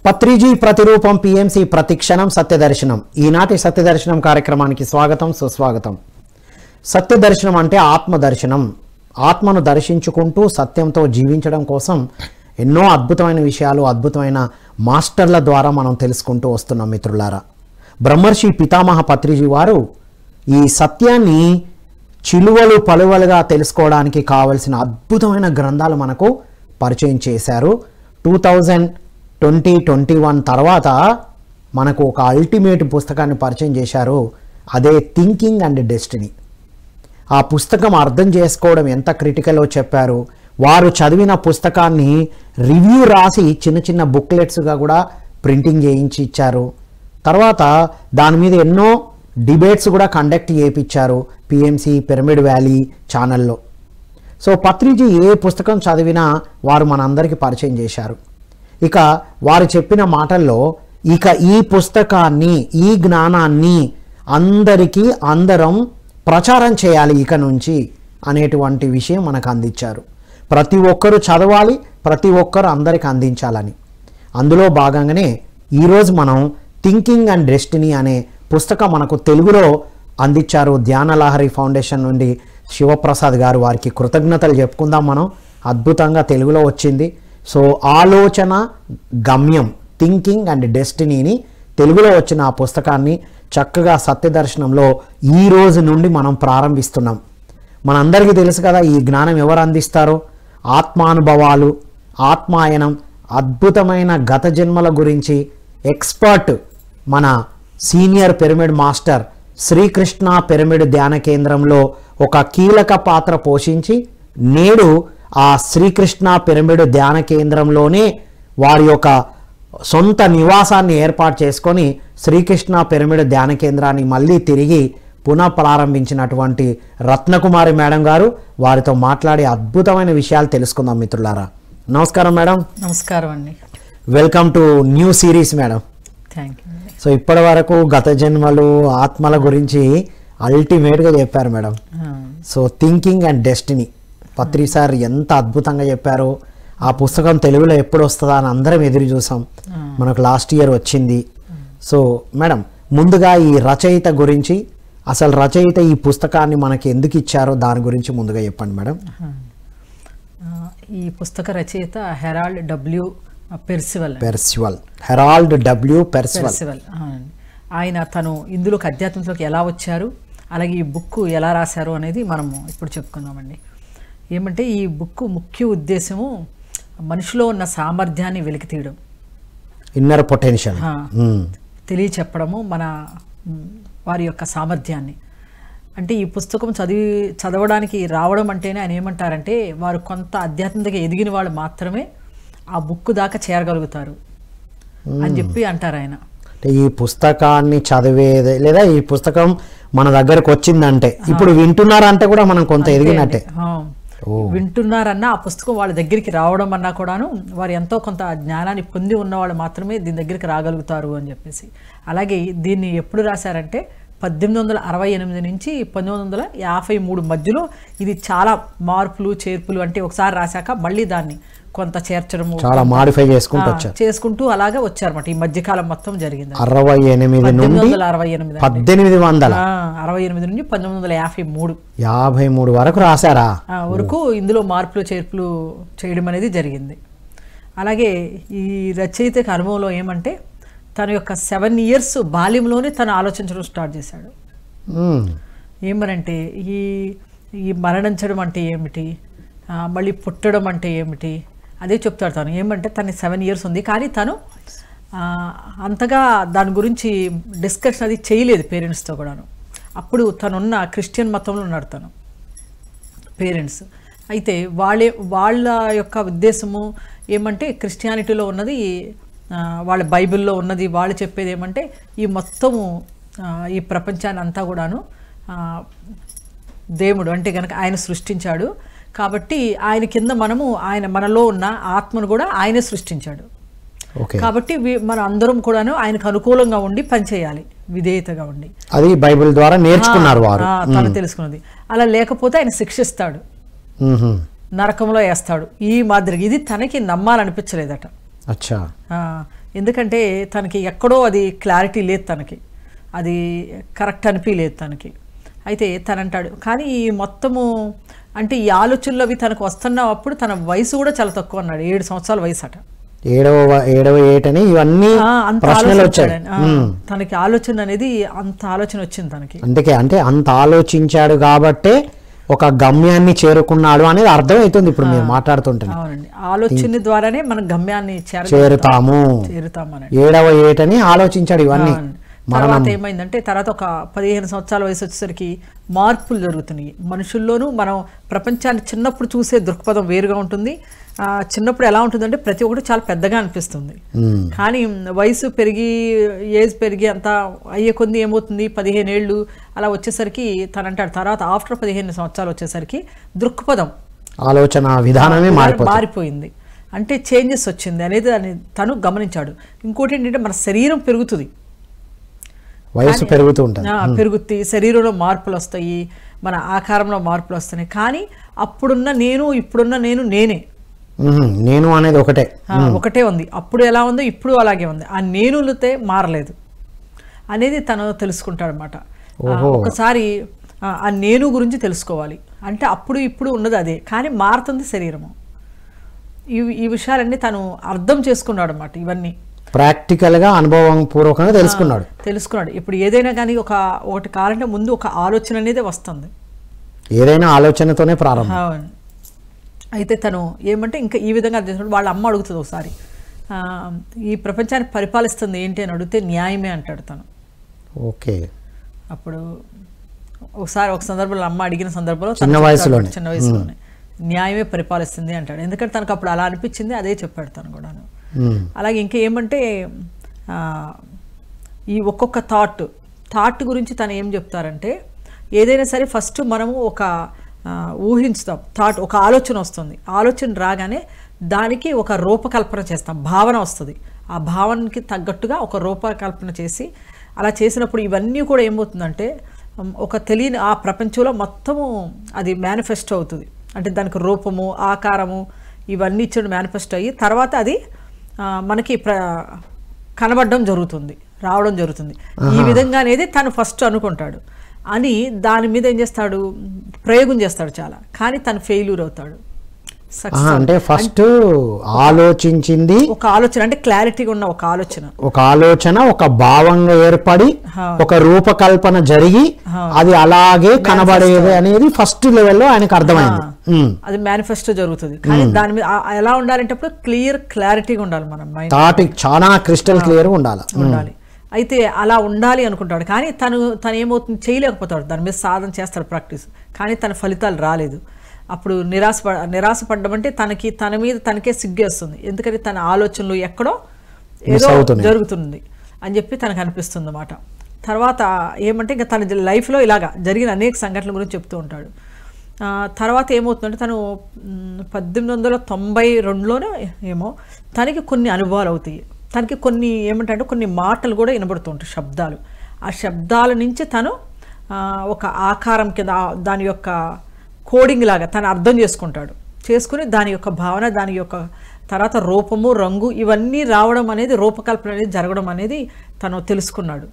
పత్రిజీ ప్రతిరూపం పిఎంసి ప్రతిక్షణం సత్యదర్శనం. ఈనాటి సత్యదర్శనం కార్యక్రమానికి స్వాగతం, సుస్వాగతం. సత్యదర్శనం అంటే ఆత్మదర్శనం. ఆత్మను దర్శించుకుంటూ సత్యంతో జీవించడం కోసం ఎన్నో అద్భుతమైన విషయాలు, అద్భుతమైన మాస్టర్ల ద్వారా మనం తెలుసుకుంటూ వస్తున్నాం మిత్రులారా. బ్రహ్మర్షి పితామహ పత్రిజీ వారు ఈ సత్యాన్ని చిలువలు పలువలుగా తెలుసుకోవడానికి కావలసిన అద్భుతమైన గ్రంథాలు మనకు పరిచయం చేశారు. 2021 తర్వాత మనకు ఒక అల్టిమేట్ పుస్తకాన్ని పరిచయం చేశారు. అదే థింకింగ్ అండ్ డెస్టినీ. ఆ పుస్తకం అర్థం చేసుకోవడం ఎంత క్రిటికలో చెప్పారు. వారు చదివిన పుస్తకాన్ని రివ్యూ రాసి చిన్న చిన్న బుక్లెట్స్గా కూడా ప్రింటింగ్ చేయించి ఇచ్చారు. తర్వాత దాని మీద ఎన్నో డిబేట్స్ కూడా కండక్ట్ చేయించారు పిఎంసి పిరమిడ్ వ్యాలీ ఛానల్లో. సో పత్రిజీ ఏ పుస్తకం చదివినా వారు మనందరికీ పరిచయం చేశారు. ఇక వారు చెప్పిన మాటల్లో ఇక ఈ పుస్తకాన్ని, ఈ జ్ఞానాన్ని అందరం ప్రచారం చేయాలి ఇక నుంచి అనేటువంటి విషయం మనకు అందించారు. ప్రతి ఒక్కరూ చదవాలి, ప్రతి ఒక్కరు అందరికి అందించాలని. అందులో భాగంగానే ఈరోజు మనం థింకింగ్ అండ్ డెస్టినీ అనే పుస్తకం మనకు తెలుగులో అందించారు. ధ్యానలహరి ఫౌండేషన్ నుండి శివప్రసాద్ గారు, వారికి కృతజ్ఞతలు చెప్పుకుందాం మనం. అద్భుతంగా తెలుగులో వచ్చింది. సో ఆలోచన గమ్యం, థింకింగ్ అండ్ డెస్టినీని తెలుగులో వచ్చిన ఆ పుస్తకాన్ని చక్కగా సత్యదర్శనంలో ఈ రోజు నుండి మనం ప్రారంభిస్తున్నాం. మనందరికీ తెలుసు కదా ఈ జ్ఞానం ఎవరు అందిస్తారో. ఆత్మానుభవాలు, ఆత్మాయనం, అద్భుతమైన గత జన్మల గురించి ఎక్స్పర్ట్ మన senior pyramid master Srikrishna pyramid ధ్యాన కేంద్రంలో ఒక కీలక పాత్ర పోషించి నేడు ఆ శ్రీకృష్ణ పిరమిడ్ ధ్యాన కేంద్రంలోనే వారి యొక్క సొంత నివాసాన్ని ఏర్పాటు చేసుకొని శ్రీకృష్ణ పిరమిడ్ ధ్యాన కేంద్రాన్ని మళ్ళీ తిరిగి పునః ప్రారంభించినటువంటి రత్నకుమారి మేడం గారు, వారితో మాట్లాడి అద్భుతమైన విషయాలు తెలుసుకుందాం మిత్రులారా. నమస్కారం మేడం. నమస్కారం అండి. Welcome to new series madam. Thank you. So ఇప్పటి వరకు గత జన్మలు, ఆత్మల గురించి అల్టిమేట్గా చెప్పారు madam. So thinking and destiny Patri sir ఎంత అద్భుతంగా చెప్పారో. ఆ పుస్తకం తెలుగులో ఎప్పుడు వస్తుందా అని అందరం ఎదురు చూసాం. మనకు లాస్ట్ ఇయర్ వచ్చింది. సో మేడం, ముందుగా ఈ రచయిత గురించి, అసలు రచయిత ఈ పుస్తకాన్ని మనకి ఎందుకు ఇచ్చారో దాని గురించి ముందుగా చెప్పండి మేడం. ఈ పుస్తక రచయిత Harold W Percival. Harold W Percival. ఆయన తను ఇందులోకి అధ్యాత్మంలోకి ఎలా వచ్చారు, అలాగే ఈ బుక్ ఎలా రాశారు అనేది మనము ఇప్పుడు చెప్పుకుందామండి. ఏమంటే ఈ బుక్ ముఖ్య ఉద్దేశము మనిషిలో ఉన్న సామర్థ్యాన్ని వెలికి తీయడం, ఇన్నర్ పొటెన్షియల్ తెలియచెప్పడము, మన వారి యొక్క సామర్థ్యాన్ని. అంటే ఈ పుస్తకం చదవడానికి రావడం అంటేనే ఆయన ఏమంటారంటే వారు కొంత ఆధ్యాత్మికంగా ఎదిగిన వాళ్ళు మాత్రమే ఆ బుక్ దాకా చేరగలుగుతారు అని చెప్పి అంటారు ఆయన. ఈ పుస్తకాన్ని చదివేది లేదా ఈ పుస్తకం మన దగ్గరకు వచ్చిందంటే ఇప్పుడు వింటున్నారంటే కూడా మనం కొంత ఎదిగినట్టే. వింటున్నారన్నా ఆ పుస్తకం వాళ్ళ దగ్గరికి రావడం అన్నా కూడాను వారు ఎంతో కొంత జ్ఞానాన్ని పొంది ఉన్నవాళ్ళు మాత్రమే దీని దగ్గరికి రాగలుగుతారు అని చెప్పేసి. అలాగే దీన్ని ఎప్పుడు రాశారంటే 1868 నుంచి 1953 మధ్యలో ఇది చాలా మార్పులు చేర్పులు, అంటే ఒకసారి రాశాక మళ్ళీ దాన్ని కొంత చేర్చడము, చాలా మాడిఫై చేసుకుంటూ అలాగే వచ్చారన్నమాట. ఈ మధ్యకాలం మొత్తం జరిగింది. 68 నుండి 1953 వరకు రాశారా? వరకు ఇందులో మార్పులు చేర్పులు చేయడం అనేది జరిగింది. అలాగే ఈ రచయితకి అనుభవంలో ఏమంటే తన యొక్క 7 years బాల్యంలోనే తను ఆలోచించడం స్టార్ట్ చేశాడు. ఏమనంటే ఈ మరణించడం అంటే ఏమిటి, మళ్ళీ పుట్టడం అంటే ఏమిటి, అదే చెప్తాడు తను. ఏమంటే తన 7 years ఉంది, కానీ తను అంతగా దాని గురించి డిస్కషన్ అది చేయలేదు పేరెంట్స్తో కూడాను. అప్పుడు తనున్న క్రిస్టియన్ మతంలో ఉన్నాడు తను పేరెంట్స్. అయితే వాళ్ళ యొక్క ఉద్దేశము ఏమంటే క్రిస్టియానిటీలో ఉన్నది, వాళ్ళ బైబిల్లో ఉన్నది, వాళ్ళు చెప్పేది ఏమంటే ఈ మొత్తము ఈ ప్రపంచాన్ని అంతా కూడాను దేవుడు అంటే కనుక ఆయన సృష్టించాడు, కాబట్టి ఆయన కింద మనలో ఉన్న ఆత్మను కూడా ఆయనే సృష్టించాడు. కాబట్టి మన అందరం కూడాను ఆయనకు అనుకూలంగా ఉండి పనిచేయాలి, విధేయతగా ఉండి. అది బైబిల్ ద్వారా నేర్చుకున్నారు వారు, తను తెలుసుకున్నది. అలా లేకపోతే ఆయన శిక్షిస్తాడు, నరకంలో వేస్తాడు. ఈ మాదిరిగా ఇది తనకి నమ్మాలనిపించలేదట. ఎందుకంటే తనకి ఎక్కడో అది క్లారిటీ లేదు, తనకి అది కరెక్ట్ అనిపించలేదు తనకి. అయితే తనంటాడు కానీ ఈ మొత్తము అంటే ఈ ఆలోచనలు అవి తనకు వస్తున్నప్పుడు తన వయసు కూడా చాలా తక్కువ అన్నాడు, 7 సంవత్సరాల వయసు అట. ఏడవ ఏటని ఇవన్నీ ప్రశ్నలు వచ్చాయి. తనకి ఆలోచన అనేది అంత ఆలోచన వచ్చింది తనకి. అందుకే అంటే అంత ఆలోచించాడు కాబట్టే ఒక గమ్యాన్ని చేరుకున్నాడు అనేది అర్థమవుతుంది ఇప్పుడు మీరు మాట్లాడుతుంటే. అవునండి, ఆలోచన ద్వారానే మనం గమ్యాన్ని చేరుతాము. 7వ ఏటని ఆలోచించాడు ఇవన్నీ. తర్వాత ఏమైందంటే తర్వాత ఒక 15 సంవత్సరాల వయసు వచ్చేసరికి మార్పులు జరుగుతున్నాయి మనుషుల్లోనూ. మనం ప్రపంచాన్ని చిన్నప్పుడు చూసే దృక్పథం వేరుగా ఉంటుంది. చిన్నప్పుడు ఎలా ఉంటుందంటే ప్రతి ఒక్కటి చాలా పెద్దగా అనిపిస్తుంది. కానీ వయసు పెరిగి ఏజ్ పెరిగి అంతా అయ్యే కొద్ది ఏమవుతుంది 15 ఏళ్ళు అలా వచ్చేసరికి తనంటాడు తర్వాత ఆఫ్టర్ 15 సంవత్సరాలు వచ్చేసరికి దృక్పథం ఆలోచన విధానమే మారిపోయింది. అంటే చేంజెస్ వచ్చింది అనేది తను గమనించాడు. ఇంకోటి ఏంటంటే మన శరీరం పెరుగుతుంది, వయసు పెరుగుతూ ఉంటుంది, పెరుగుద్ది, శరీరంలో మార్పులు వస్తాయి, మన ఆకారంలో మార్పులు వస్తున్నాయి. కానీ అప్పుడున్న నేను ఇప్పుడున్న నేనే అనేది ఒకటే ఉంది. అప్పుడు ఎలా ఉందో ఇప్పుడు అలాగే ఉంది. ఆ నేనులతే మారలేదు అనేది తను తెలుసుకుంటాడు అనమాట. ఒకసారి ఆ నేను గురించి తెలుసుకోవాలి అంటే అప్పుడు ఇప్పుడు ఉన్నది అదే, కానీ మారుతుంది శరీరము. ఈ విషయాలన్నీ తను అర్థం చేసుకున్నాడు అన్నమాట. ఇవన్నీ ప్రాక్టికల్ గా అనుభవం పూర్వకంగా తెలుసుకున్నాడు. ఇప్పుడు ఏదైనా కానీ ఒకటి కావాలంటే ముందు ఒక ఆలోచన అనేది వస్తుంది, ఏదైనా ఆలోచనతోనే ప్రారంభం. అయితే తను ఏమంటే ఇంకా ఈ విధంగా అర్థం చేసుకుంటాడు. వాళ్ళ అమ్మ అడుగుతుంది ఒకసారి ఈ ప్రపంచాన్ని పరిపాలిస్తుంది ఏంటి అని అడిగితే న్యాయమే అంటాడు తను. ఓకే. అప్పుడు ఒక సందర్భంలో అమ్మ అడిగిన సందర్భంలో చిన్న వయసులోనే న్యాయమే పరిపాలిస్తుంది అంటాడు. ఎందుకంటే తనకు అప్పుడు అలా అనిపించింది, అదే చెప్పాడు తను కూడాను. అలాగే ఇంకా ఏమంటే ఈ ఒక్కొక్క థాట్ గురించి తను ఏం చెప్తారంటే ఏదైనా సరే ఫస్ట్ మనము ఒక ఊహించుతాం, ఒక ఆలోచన వస్తుంది, ఆలోచన రాగానే దానికి ఒక రూపకల్పన చేస్తాం, భావన వస్తుంది. ఆ భావనకి తగ్గట్టుగా ఒక రూపకల్పన చేసి అలా చేసినప్పుడు ఇవన్నీ కూడా ఏమవుతుందంటే ఒక తెలియని ఆ ప్రపంచంలో మొత్తము అది మేనిఫెస్టో అవుతుంది. అంటే దానికి రూపము ఆకారము ఇవన్నీ ఇచ్చిన మేనిఫెస్టో అయ్యి తర్వాత అది మనకి కనబడడం జరుగుతుంది, రావడం జరుగుతుంది. ఈ విధంగా అనేది తను ఫస్ట్ అనుకుంటాడు. అని దాని మీద ఏం చేస్తాడు, ప్రయోగం చేస్తాడు చాలా, కానీ తను ఫెయిల్యూర్ అవుతాడు. అంటే ఫస్ట్ ఆలోచించింది ఒక ఆలోచన, అంటే క్లారిటీగా ఉన్న ఒక ఆలోచన, ఒక భావంగా ఏర్పడి ఒక రూపకల్పన జరిగి అది అలాగే కనబడేది అనేది ఫస్ట్ లెవెల్లో ఆయనకు అర్థమైంది. అది మేనిఫెస్టో జరుగుతుంది. కానీ దాని మీద ఎలా ఉండాలంటే క్లారిటీగా ఉండాలి, మనం థాట్ చాలా క్రిస్టల్ క్లియర్ ఉండాలి. అయితే అలా ఉండాలి అనుకుంటాడు, కానీ తను ఏమవుతుంది చేయలేకపోతాడు. దాని మీద సాధన చేస్తాడు, ప్రాక్టీస్, కానీ తన ఫలితాలు రాలేదు. అప్పుడు నిరాశపడ్డం అంటే తన మీద తనకే సిగ్గేస్తుంది. ఎందుకంటే తన ఆలోచనలు ఎక్కడో ఏదో జరుగుతుంది అని చెప్పి తనకు అనిపిస్తుంది అన్నమాట. తర్వాత ఏమంటే ఇంకా తన లైఫ్లో ఇలాగా జరిగిన అనేక సంఘటనల గురించి చెప్తూ ఉంటాడు. తర్వాత ఏమవుతుందంటే తను 1892లోనే ఏమో తనకి కొన్ని అనుభవాలు అవుతాయి. తనకి కొన్ని ఏమంటే కొన్ని మాటలు కూడా వినబడుతూ ఉంటాయి, శబ్దాలు. ఆ శబ్దాల నుంచి తను ఒక ఆకారం కింద దాని యొక్క కోడింగ్ లాగా తను అర్థం చేసుకుని దాని యొక్క భావన, దాని యొక్క తర్వాత రూపము రంగు ఇవన్నీ రావడం అనేది, రూపకల్పన అనేది జరగడం అనేది తను తెలుసుకున్నాడు.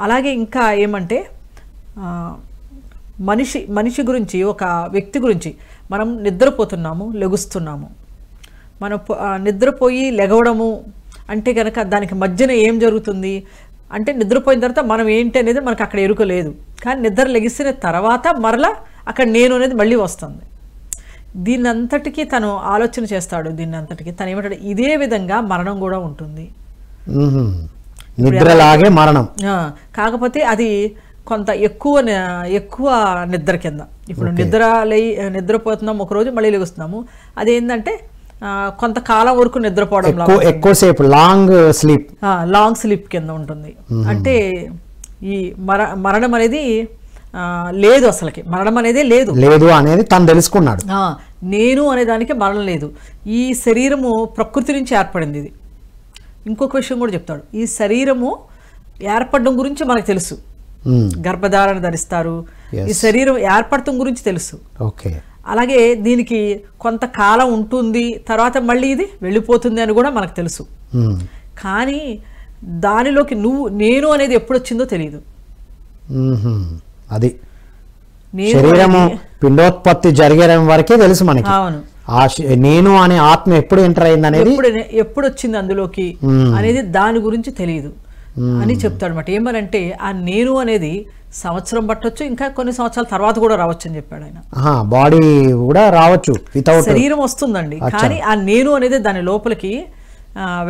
అలాగే ఇంకా ఏమంటే మనిషి గురించి, ఒక వ్యక్తి గురించి, మనం నిద్రపోతున్నాము, లెగుస్తున్నాము. మనం నిద్రపోయి లెగవడము అంటే కనుక దానికి మధ్యన ఏం జరుగుతుంది అంటే నిద్రపోయిన తర్వాత మనం ఏంటి అనేది మనకు అక్కడ ఎరుక లేదు. కానీ నిద్ర లెగిసిన తర్వాత మరలా అక్కడ నేను అనేది మళ్ళీ వస్తుంది. దీన్ని అంతటికీ తను ఆలోచన చేస్తాడు. దీన్ని అంతటికీ తను ఏమంటాడు, ఇదే విధంగా మరణం కూడా ఉంటుంది, నిద్రలాగే మరణం, కాకపోతే అది కొంత ఎక్కువ నిద్ర కింద. ఇప్పుడు నిద్రపోతున్నాం ఒకరోజు మళ్ళీ లెగుస్తున్నాము, అదేంటంటే కొంతకాలం వరకు నిద్రపోవడం, ఎక్కువసేపు లాంగ్ స్లీప్ కింద ఉంటుంది. అంటే ఈ మరణం అనేది లేదు, అసలుకి మరణం అనేది లేదు అనేది తను తెలుసుకున్నాడు. నేను అనే దానికి మరణం లేదు. ఈ శరీరము ప్రకృతి నుంచి ఏర్పడింది. ఇది ఇంకొక విషయం కూడా చెప్తాడు, ఈ శరీరము ఏర్పడడం గురించి మనకు తెలుసు, గర్భధారణ ధరిస్తారు, ఈ శరీరం ఏర్పడటం గురించి తెలుసు. అలాగే దీనికి కొంతకాలం ఉంటుంది, తర్వాత మళ్ళీ ఇది వెళ్ళిపోతుంది అని కూడా మనకు తెలుసు. కానీ దానిలోకి నేను అనేది ఎప్పుడు వచ్చిందో తెలియదు. అది శరీరము పిండోత్పత్తి జరిగే వరకే తెలుసు మనకి. అవును, నేను అనే ఆత్మ ఎప్పుడు ఎంటర్ అయింది అనేది, ఎప్పుడు వచ్చింది అందులోకి అనేది దాని గురించి తెలియదు అని చెప్తాడు అనమాట. ఏమనంటే ఆ నేను అనేది సంవత్సరం పట్టొచ్చు, ఇంకా కొన్ని సంవత్సరాల తర్వాత కూడా రావచ్చు అని చెప్పాడు ఆయన. బాడీ కూడా రావచ్చు, శరీరం వస్తుందండి, కానీ ఆ నేను అనేది దాని లోపలికి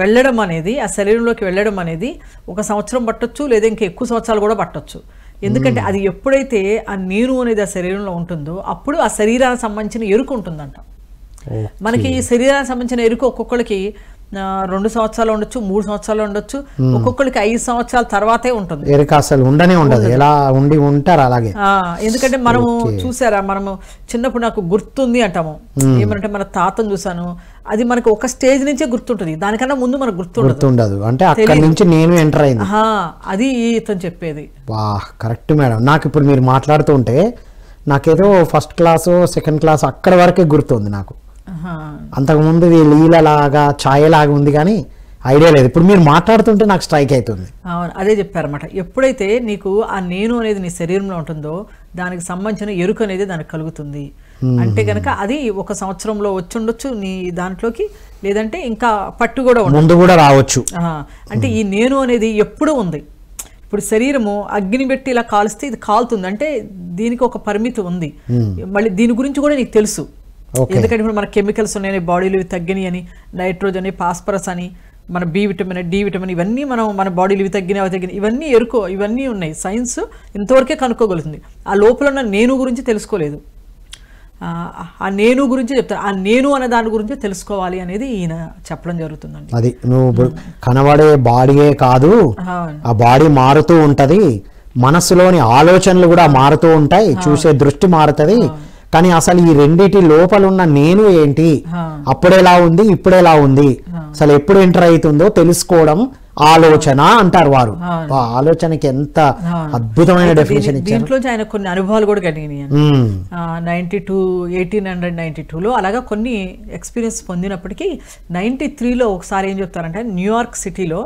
వెళ్ళడం అనేది, ఆ శరీరంలోకి వెళ్ళడం అనేది ఒక సంవత్సరం పట్టొచ్చు, లేదా ఇంకా ఎక్కువ సంవత్సరాలు కూడా పట్టొచ్చు. ఎందుకంటే అది ఎప్పుడైతే ఆ నేను అనేది ఆ శరీరంలో ఉంటుందో అప్పుడు ఆ శరీరానికి సంబంధించిన ఎరుక ఉంటుందంట. మనకి ఈ శరీరానికి సంబంధించిన ఎరుక ఒక్కొక్కరికి 2 సంవత్సరాలు ఉండొచ్చు, 3 సంవత్సరాలు ఉండొచ్చు, ఒక్కొక్కరికి 5 సంవత్సరాల తర్వాతే ఉంటుంది. ఎరుక అసలు ఉండనే ఉండదు, ఎలా ఉంటారు అలాగే. ఎందుకంటే మనము చూసారా, మనము చిన్నప్పుడు నాకు గుర్తుంది అంటాము. ఏమంటే మన తాతను చూసాను, అది మనకు ఒక స్టేజ్ నుంచే గుర్తుంటుంది, దానికన్నా ముందు మనకు గుర్తుండదు. అంటే అక్కడి నుంచి నేను ఎంటర్ అయింది. అది ఇతను చెప్పేది. Correct madam. నాకు ఇప్పుడు మీరు మాట్లాడుతూ ఉంటే నాకేదో ఫస్ట్ క్లాసు సెకండ్ క్లాస్ అక్కడ వరకే గుర్తుంది నాకు. అంతకుముందు లీలలాగా ఛాయలాగా ఉంది కానీ ఐడియా లేదు. ఇప్పుడు మీరు మాట్లాడుతుంటే నాకు స్ట్రైక్ అవుతుంది. అవును, అదే చెప్పారన్నమాట. ఎప్పుడైతే నీకు ఆ నేను అనేది నీ శరీరంలో ఉంటుందో దానికి సంబంధించిన ఎరుక అనేది దానికి కలుగుతుంది. అంటే కనుక అది ఒక సంవత్సరంలో వచ్చి ఉండొచ్చు నీ దాంట్లోకి, లేదంటే ఇంకా పట్టు కూడా ముందు కూడా రావచ్చు. అంటే ఈ నేను అనేది ఎప్పుడూ ఉంది. ఇప్పుడు శరీరము అగ్ని పెట్టి ఇలా కాలుస్తే ఇది కాలుతుంది, అంటే దీనికి ఒక పరిమితి ఉంది. మళ్ళీ దీని గురించి కూడా నీకు తెలుసు. ఎందుకంటే ఇప్పుడు మన కెమికల్స్ ఉన్నాయని, బాడీలో తగ్గినాయి అని, నైట్రోజన్ అని, ఫాస్ఫరస్ అని, మన బి విటమిన్, డి విటమిన్, ఇవన్నీ మన బాడీలో ఇవి తగ్గినాయి ఇవన్నీ ఇవన్నీ ఉన్నాయి. సైన్స్ ఇంతవరకే కనుక్కోగలుగుతుంది. ఆ లోపల ఉన్న నేను గురించి తెలుసుకోలేదు. ఆ నేను గురించి చెప్తారు. ఆ నేను అనే దాని గురించి తెలుసుకోవాలి అనేది ఈయన చెప్పడం జరుగుతుందండి. అది నువ్వు కనబడే బాడీయే కాదు, ఆ బాడీ మారుతూ ఉంటది, మనస్సులోని ఆలోచనలు కూడా మారుతూ ఉంటాయి, చూసే దృష్టి మారుతుంది. కానీ అసలు ఈ రెండిటి లోపల ఉన్న నేను ఏంటి, అప్పుడెలా ఉంది ఇప్పుడెలా ఉంది, అసలు ఎప్పుడు ఎంటర్ అవుతుందో తెలుసుకోవడం ఆలోచన అంటారు వారు. ఆలోచనకి ఎంత అద్భుతమైన డెఫినేషన్ ఇచ్చారు. దీంట్లో ఆయన కొన్ని అనుభవాలు కూడా కలిగినాయి. 1892లో అలాగా కొన్ని ఎక్స్పీరియన్స్ పొందినప్పటికీ 93లో ఒకసారి ఏం చెప్తారంటే, న్యూయార్క్ సిటీలో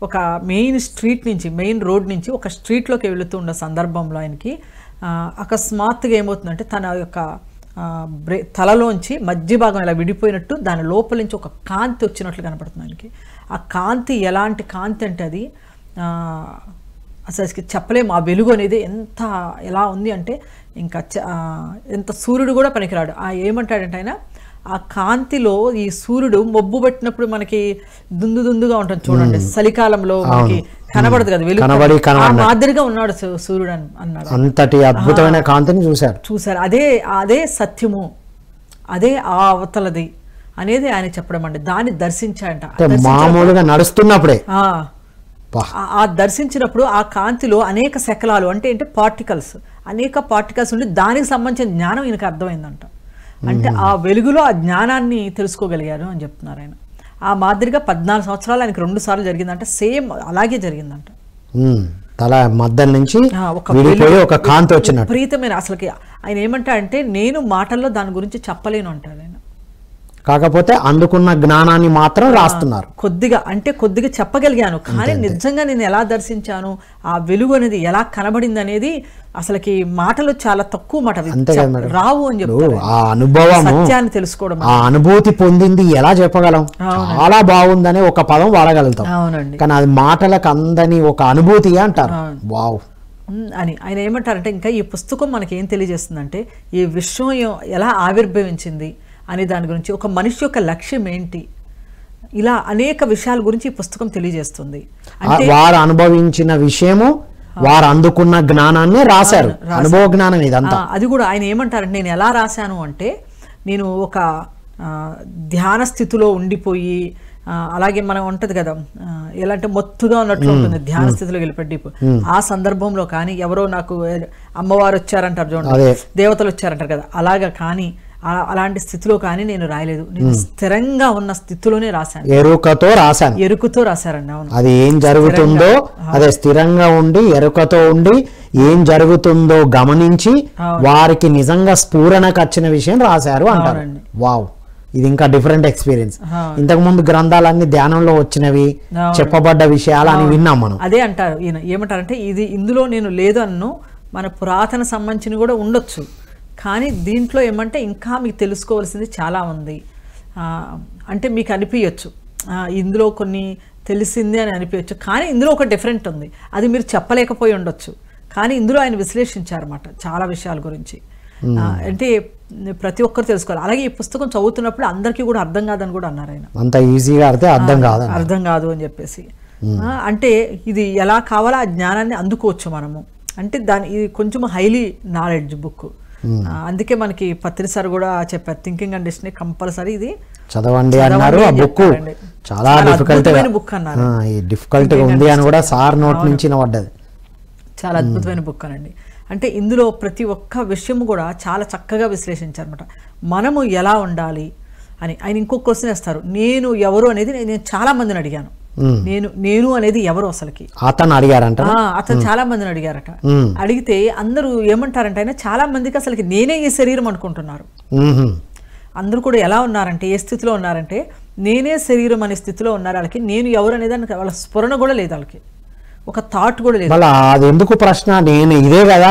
ఒక మెయిన్ రోడ్ నుంచి ఒక స్ట్రీట్లోకి వెళుతూ ఉన్న సందర్భంలో ఆయనకి అకస్మాత్తుగా ఏమవుతుందంటే తన యొక్క తలలోంచి మధ్య భాగం ఇలా విడిపోయినట్టు దాని లోపల నుంచి ఒక కాంతి వచ్చినట్లు కనపడుతుంది ఆయనకి. ఆ కాంతి ఎలాంటి కాంతి అంటే అది అసలు చెప్పలేము. ఆ వెలుగు అనేది ఎలా ఉంది అంటే ఇంకా ఎంత సూర్యుడు కూడా పనికిరాడు. ఏమంటాడంటే ఆయన, ఆ కాంతిలో ఈ సూర్యుడు మొబ్బు పెట్టినప్పుడు మనకి దుందుగా ఉంటుంది చూడండి, చలికాలంలో మనకి కనబడదు కదా వెలుగు, మాదిరిగా ఉన్నాడు సూర్యుడు అన్నాడు. అంతటి అద్భుతమైన కాంతిని చూశారు. అదే సత్యము, అదే ఆ అవతలది అనేది ఆయన చెప్పడం అండి. దాన్ని దర్శించాడంట మామూలుగా నడుస్తున్నప్పుడే. ఆ దర్శించినప్పుడు ఆ కాంతిలో అనేక శకలాలు అంటే అనేక పార్టికల్స్ ఉండి దానికి సంబంధించిన జ్ఞానం ఈయనకు అర్థమైందంట. అంటే ఆ వెలుగులో ఆ జ్ఞానాన్ని తెలుసుకోగలిగారు అని చెప్తున్నారు ఆయన. ఆ మాదిరిగా 14 సంవత్సరాలు ఆయనకు 2 సార్లు జరిగిందంట. సేమ్ అలాగే జరిగిందంట. తల మధ్య నుంచి ఒక కాంతి వచ్చినట్టు విపరీతమైన. అసలుకి ఆయన ఏమంటాడంటే, నేను మాటల్లో దాని గురించి చెప్పలేను అంటాడు ఆయన. కాకపోతే అందుకున్న జ్ఞానాన్ని మాత్రం రాస్తున్నారు. కొద్దిగా చెప్పగలిగాను, కానీ నిజంగా నేను ఎలా దర్శించాను, ఆ వెలుగు అనేది ఎలా కనబడింది అనేది అసలుకి మాటలు చాలా తక్కువ మాట రావు అని చెప్తారు. ఆ అనుభవం, సత్యాన్ని తెలుసుకోవడం, ఆ అనుభూతి పొందింది ఎలా చెప్పగలం? చాలా బాగుందనే ఒక పదం వాడగలుగుతాం, కానీ అది మాటలకు అందని ఒక అనుభూతి అంటారు. వావ్ అని ఆయన ఏమంటారంటే, ఇంకా ఈ పుస్తకం మనకి ఏం తెలియజేస్తుందంటే, ఈ విశ్వం ఎలా ఆవిర్భవించింది అనే దాని గురించి, ఒక మనిషి యొక్క లక్ష్యం ఏంటి, ఇలా అనేక విషయాల గురించి ఈ పుస్తకం తెలియజేస్తుంది. వారు అనుభవించిన విషయము, వారు అందుకున్న జ్ఞానాన్ని రాశారు. అనుభవ జ్ఞానం ఇదంతా. అది కూడా ఆయన ఏమంటారంటే, నేను ఎలా రాశాను అంటే, నేను ఒక ధ్యాన స్థితిలో ఉండిపోయి, అలాగే మనం ఉంటది కదా, ఎలా అంటే మొత్తుగా ఉన్నట్లు ఉంటుంది ధ్యాన స్థితిలో వెళ్ళిపెట్టి, ఆ సందర్భంలో కానీ ఎవరో నాకు అమ్మవారు వచ్చారంటారు చూడండి, దేవతలు వచ్చారంటారు కదా, అలాగా కానీ అలాంటి స్థితిలో కానీ నేను రాయలేదు. నేను స్థిరంగా ఉన్న స్థితిలోనే రాశాను, ఎరుకతో రాశారండి. అవును, అది ఏం జరుగుతుందో అదే స్థిరంగా ఉండి ఎరుకతో ఉండి ఏం జరుగుతుందో గమనించి వారికి నిజంగా స్ఫూరణకు వచ్చిన విషయం రాశారు అంటారు. వావ్, ఇది ఇంకా డిఫరెంట్ ఎక్స్పీరియన్స్. ఆ. ఇంతకు ముందు గ్రంథాలన్నీ ధ్యానంలో వచ్చినవి, అవును. చెప్పబడ్డ విషయాలు అని విన్నాం మనం. అదే అంటారు ఈయన ఏమంటారంటే ఇది ఇందులో నేను లేదు అన్ను మన పురాతన సంబంధించిన కూడా ఉండొచ్చు, కానీ దీంట్లో ఏమంటే ఇంకా మీకు తెలుసుకోవాల్సింది చాలా ఉంది. అంటే మీకు అనిపించచ్చు ఇందులో కొన్ని తెలిసింది అని అనిపించచ్చు, కానీ ఇందులో ఒక డిఫరెంట్ ఉంది, అది మీరు చెప్పలేకపోయి ఉండొచ్చు, కానీ ఇందులో ఆయన విశ్లేషించారన్నమాట చాలా విషయాల గురించి. అంటే ప్రతి ఒక్కరు తెలుసుకోవాలి. అలాగే ఈ పుస్తకం చదువుతున్నప్పుడు అందరికీ కూడా అర్థం కాదని కూడా అన్నారు ఆయన. అంత ఈజీగా అర్థం కాదు అని చెప్పేసి. అంటే ఇది ఎలా కావాలో ఆ జ్ఞానాన్ని అందుకోవచ్చు మనము. అంటే ఇది కొంచెం హైలీ నాలెడ్జ్ బుక్. అందుకే మనకి పత్రి సార్ కూడా చెప్పారు థింకింగ్ అండ్ డెస్టినీ కంపల్సరీ ఇది చదవండి అన్నారు. ఆ బుక్ చాలా డిఫికల్ట్ ఉంది అని కూడా సార్ నోట్ నుంచి వినబడ్డది. చాలా అద్భుతమైన బుక్ అనండి. అంటే ఇందులో ప్రతి ఒక్క విషయం కూడా చాలా చక్కగా విశ్లేషించారన్నమాట. మనము ఎలా ఉండాలి అని. ఆయన ఇంకొక క్వశ్చన్ వేస్తారు, నేను ఎవరు అనేది నేను చాలా మందిని అడిగాను. నేను అనేది ఎవరు అసలుకి అతను అడిగారంట. అతను చాలా మందిని అడిగారట. అడిగితే అందరూ ఏమంటారంటే ఆయన చాలా మందికి అసలుకి నేనే ఈ శరీరం అనుకుంటున్నారు. అందరూ కూడా ఎలా ఉన్నారంటే ఏ స్థితిలో ఉన్నారంటే నేనే శరీరం అనే స్థితిలో ఉన్నారు. వాళ్ళకి నేను ఎవరు అనేది వాళ్ళ స్ఫురణ కూడా లేదు, వాళ్ళకి ఒక థాట్ కూడా లేదు. అది ఎందుకు ప్రశ్న, నేను ఇదే కదా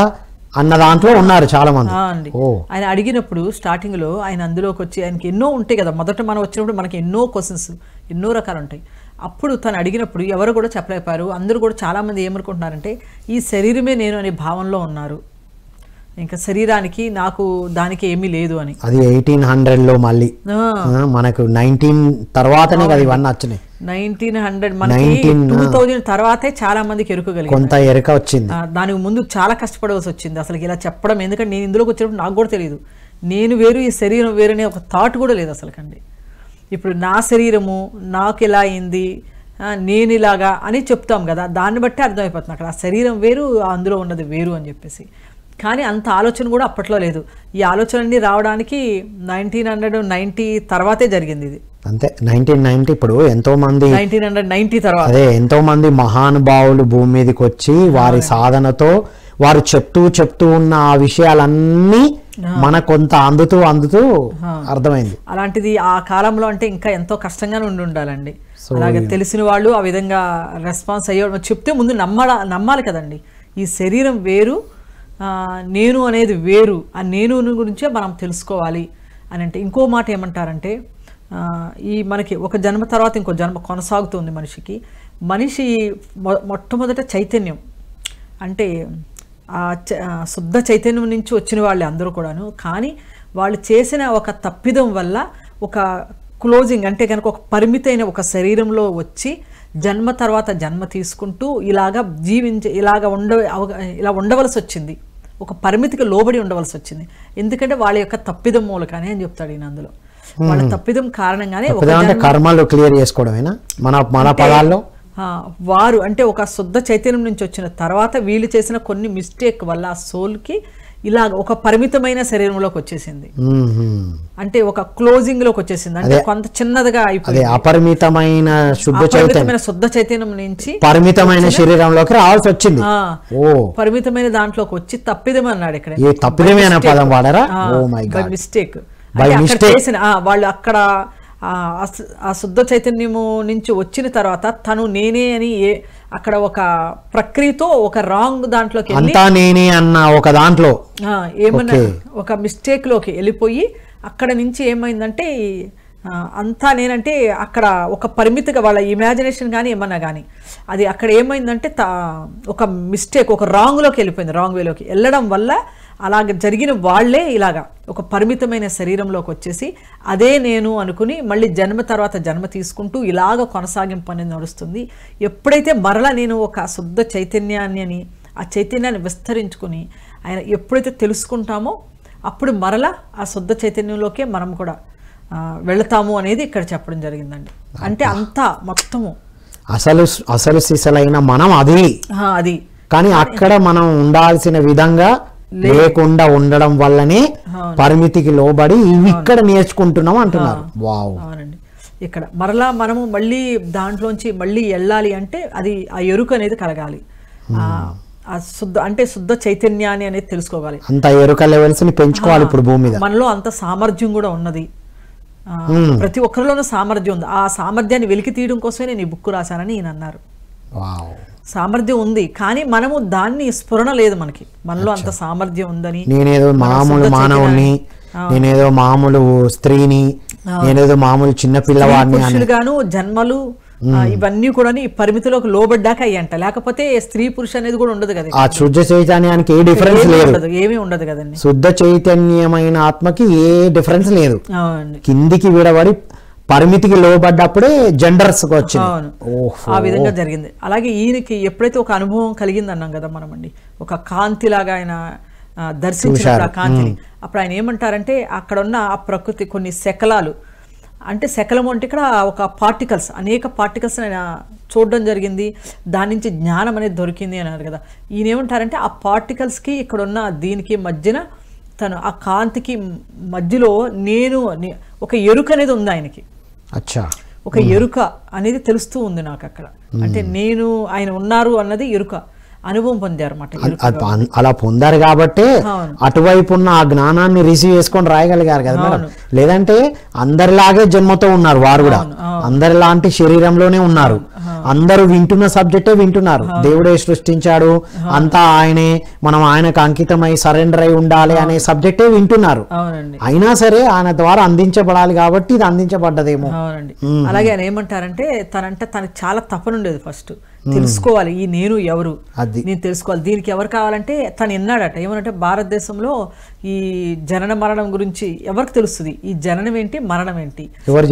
అన్న దాంట్లో ఉన్నారు చాలా మంది అండి. ఆయన అడిగినప్పుడు స్టార్టింగ్ లో ఆయన అందులోకి వచ్చి ఆయనకి ఎన్నో ఉంటాయి కదా, మొదట మనం వచ్చినప్పుడు మనకి ఎన్నో క్వశ్చన్స్ ఎన్నో రకాలు ఉంటాయి. అప్పుడు తను అడిగినప్పుడు ఎవరు కూడా చెప్పలేపారు. అందరూ కూడా చాలా మంది ఏమనుకుంటున్నారంటే ఈ శరీరమే నేను అనే భావనలో ఉన్నారు, ఇంకా శరీరానికి నాకు దానికి ఏమీ లేదు అని. అది 1800లో మళ్ళీ మనకు 19 తర్వాతనే కదా ఇవన్నీ వచ్చినాయి. 1900 మనకి 2000 తర్వాతే చాలా మందికి ఎరుకగలిగింది, కొంత ఎరుక వచ్చింది. దానికి ముందు చాలా కష్టపడవలసి వచ్చింది అసలు ఇలా చెప్పడం. ఎందుకంటే నేను ఇందులోకి వచ్చినప్పుడు నాకు కూడా తెలియదు, నేను వేరు ఈ శరీరం వేరు అనే ఒక థాట్ కూడా లేదు అసలుకండి. ఇప్పుడు నా శరీరము నాకు ఇలా అయింది, నేను ఇలాగా అని చెప్తాం కదా, దాన్ని బట్టి అర్థమైపోతుంది అక్కడ ఆ శరీరం వేరు అందులో ఉన్నది వేరు అని చెప్పేసి. కానీ అంత ఆలోచన కూడా అప్పట్లో లేదు. ఈ ఆలోచనని రావడానికి 1990 తర్వాతే జరిగింది ఇది. అంతే 1990. ఇప్పుడు ఎంతో మంది 1990 తర్వాత అదే ఎంతో మంది మహానుభావులు భూమి మీదకి వచ్చి వారి సాధనతో వారు చెప్తూ ఉన్న ఆ విషయాలన్నీ మన కొంత అందుతూ అర్థమైంది. అలాంటిది ఆ కాలంలో అంటే ఇంకా ఎంతో కష్టంగానే ఉండాలండి. అలాగే తెలిసిన వాళ్ళు ఆ విధంగా రెస్పాన్స్ అయ్యే చెప్తే ముందు నమ్మాలి కదండి. ఈ శరీరం వేరు, నేను అనేది వేరు, ఆ నేను గురించే మనం తెలుసుకోవాలి అని. అంటే ఇంకో మాట ఏమంటారంటే ఈ మనకి ఒక జన్మ తర్వాత ఇంకో జన్మ కొనసాగుతుంది మనిషికి. మనిషి మొట్టమొదట చైతన్యం అంటే శుద్ధ చైతన్యం నుంచి వచ్చిన వాళ్ళే అందరూ కూడాను. కానీ వాళ్ళు చేసిన ఒక తప్పిదం వల్ల ఒక క్లోజింగ్ అంటే కనుక ఒక పరిమితైన ఒక శరీరంలో వచ్చి జన్మ తర్వాత జన్మ తీసుకుంటూ ఇలాగా ఇలా ఉండవలసి వచ్చింది, ఒక పరిమితికి లోబడి ఉండవలసి వచ్చింది. ఎందుకంటే వాళ్ళ యొక్క తప్పిదం మూలకనే అని చెప్తాడు ఈయన అందులో. వాళ్ళ తప్పిదం కారణంగానే కర్మలు క్లియర్ చేసుకోవడమేనా మన పదాల్లో. వారు అంటే ఒక శుద్ధ చైతన్యం నుంచి వచ్చిన తర్వాత వీళ్ళు చేసిన కొన్ని మిస్టేక్ వల్ల ఆ సోల్కి ఇలా ఒక పరిమితమైన శరీరంలోకి వచ్చేసింది, అంటే ఒక క్లోజింగ్ లోకి వచ్చేసింది, అంటే కొంత చిన్నదిగా అయిపోయింది. అపరిమితమైన శుద్ధ చైతన్యం నుంచి పరిమితమైన శరీరంలోకి రావాల్సి వచ్చింది. పరిమితమైన దాంట్లోకి వచ్చి తప్పిదం అన్నాడు ఇక్కడ. మిస్టేక్ వాళ్ళు అక్కడ ఆ శుద్ధ చైతన్యము నుంచి వచ్చిన తర్వాత తను నేనే అని అక్కడ ఒక ప్రక్రియతో ఒక రాంగ్ దాంట్లోకి నేనే అన్న ఒక దాంట్లో ఏమన్నా ఒక మిస్టేక్ లోకి వెళ్ళిపోయి అక్కడ నుంచి ఏమైందంటే అంతా నేనంటే అక్కడ ఒక పరిమితిగా వాళ్ళ ఇమాజినేషన్ కానీ ఏమన్నా కానీ అది అక్కడ ఏమైందంటే ఒక మిస్టేక్ ఒక రాంగ్లోకి వెళ్ళిపోయింది. రాంగ్ వేలోకి వెళ్ళడం వల్ల అలాగ జరిగిన వాళ్లే ఇలాగా ఒక పరిమితమైన శరీరంలోకి వచ్చేసి అదే నేను అనుకుని మళ్ళీ జన్మ తర్వాత జన్మ తీసుకుంటూ ఇలాగ కొనసాగింపు అనేది నడుస్తుంది. ఎప్పుడైతే మరలా నేను ఒక శుద్ధ చైతన్యాన్ని అని ఆ చైతన్యాన్ని విస్తరించుకుని ఆయన ఎప్పుడైతే తెలుసుకుంటామో అప్పుడు మరలా ఆ శుద్ధ చైతన్యంలోకే మనం కూడా వెళతాము అనేది ఇక్కడ చెప్పడం జరిగిందండి. అంటే అంతా మొత్తము అసలు సిసలైన మనం అది కానీ అక్కడ మనం ఉండాల్సిన విధంగా లేకుండా ఉండడం వల్లనే పరిమితికి లోబడి ఇవి ఇక్కడ నేర్చుకుంటున్నాం అంటున్నారు. వావ్. అవునండి. ఇక్కడ మరలా మనము మళ్ళీ దాంట్లోంచి మళ్ళీ వెళ్ళాలి అంటే అది ఆ ఎరుక అనేది కలగాలి, శుద్ధ చైతన్యాన్ని అనేది తెలుసుకోవాలి, అంత ఎరుక లెవెల్స్ ని పెంచుకోవాలి. ఇప్పుడు భూమి మీద మనలో అంత సామర్థ్యం కూడా ఉన్నది. ప్రతి ఒక్కరిలోనూ సామర్థ్యం ఉంది, ఆ సామర్థ్యాన్ని వెలికి తీయడం కోసమే నేను ఈ బుక్ రాశానని ఈయన అన్నారు. సామర్థ్యం ఉంది కానీ మనము దాన్ని స్ఫురణ లేదు మనకి, మనలో అంత సామర్థ్యం ఉందని. నేనేదో మామూలు మానవుని, నేనేదో మామూలు స్త్రీని, నేనేదో మామూలు చిన్న పిల్లవాడిని పురుషులుగాను జన్మలు ఇవన్నీ కూడా పరిమితిలోకి లోబడ్డాక అయ్యంట, లేకపోతే స్త్రీ పురుష అనేది కూడా ఉండదు కదా. ఆ శుద్ధ చైతన్యానికి ఏ డిఫరెన్స్ లేదు, ఏమీ ఉండదు కదండి. శుద్ధ చైతన్యమైన ఆత్మకి ఏ డిఫరెన్స్ లేదు, కిందికి విడబడి పరిమితికి లోబడ్డప్పుడే జెండర్స్ వచ్చింది. ఆ విధంగా జరిగింది. అలాగే ఈయనకి ఎప్పుడైతే ఒక అనుభవం కలిగింది అన్నాం కదా మనమండి, ఒక కాంతి లాగా ఆయన దర్శించారు ఆ కాంతిని. అప్పుడు ఆయన ఏమంటారంటే అక్కడ ఉన్న ఆ ప్రకృతి కొన్ని శకలాలు, అంటే శకలము అంటే ఇక్కడ ఒక పార్టికల్స్, అనేక పార్టికల్స్ ఆయన చూడడం జరిగింది, దాని నుంచి జ్ఞానం అనేది దొరికింది అన్నారు కదా. ఈయన ఏమంటారంటే ఆ పార్టికల్స్కి ఇక్కడ ఉన్న దీనికి మధ్యన తను ఆ కాంతికి మధ్యలో నేను ఒక ఎరుక అనేది ఉంది ఆయనకి. అచ్చా, ఒక ఎరుక అనేది తెలుస్తూ ఉంది నాకు అక్కడ, అంటే నేను ఆయన ఉన్నారు అన్నది ఎరుక అనుభవం పొందారు అన్నమాట. అలా పొందారు కాబట్టి అటువైపు ఉన్న ఆ జ్ఞానాన్ని రిసీవ్ చేసుకొని రాయగలిగారు కదా మేడం. లేదంటే అందరిలాగే జన్మతో ఉన్నారు వారు కూడా, అందరిలాంటి శరీరంలోనే ఉన్నారు, అందరూ వింటున్న సబ్జెక్టే వింటున్నారు. దేవుడే సృష్టించాడు, అంతా ఆయనే, మనం ఆయనకు అంకితమై సరెండర్ అయి ఉండాలి అనే సబ్జెక్టే వింటున్నారు. అయినా సరే ఆయన ద్వారా అందించబడాలి కాబట్టి ఇది అందించబడ్డదేమో. అలాగే ఆయన ఏమంటారంటే తనకు చాలా తపనుండేది, ఫస్ట్ తెలుసుకోవాలి ఈ నేను ఎవరు, నేను తెలుసుకోవాలి. దీనికి ఎవరు కావాలంటే తను విన్నాడట, ఏమనంటే భారతదేశంలో ఈ జనన మరణం గురించి ఎవరికి తెలుస్తుంది, ఈ జననం ఏంటి మరణం ఏంటి ఎవరు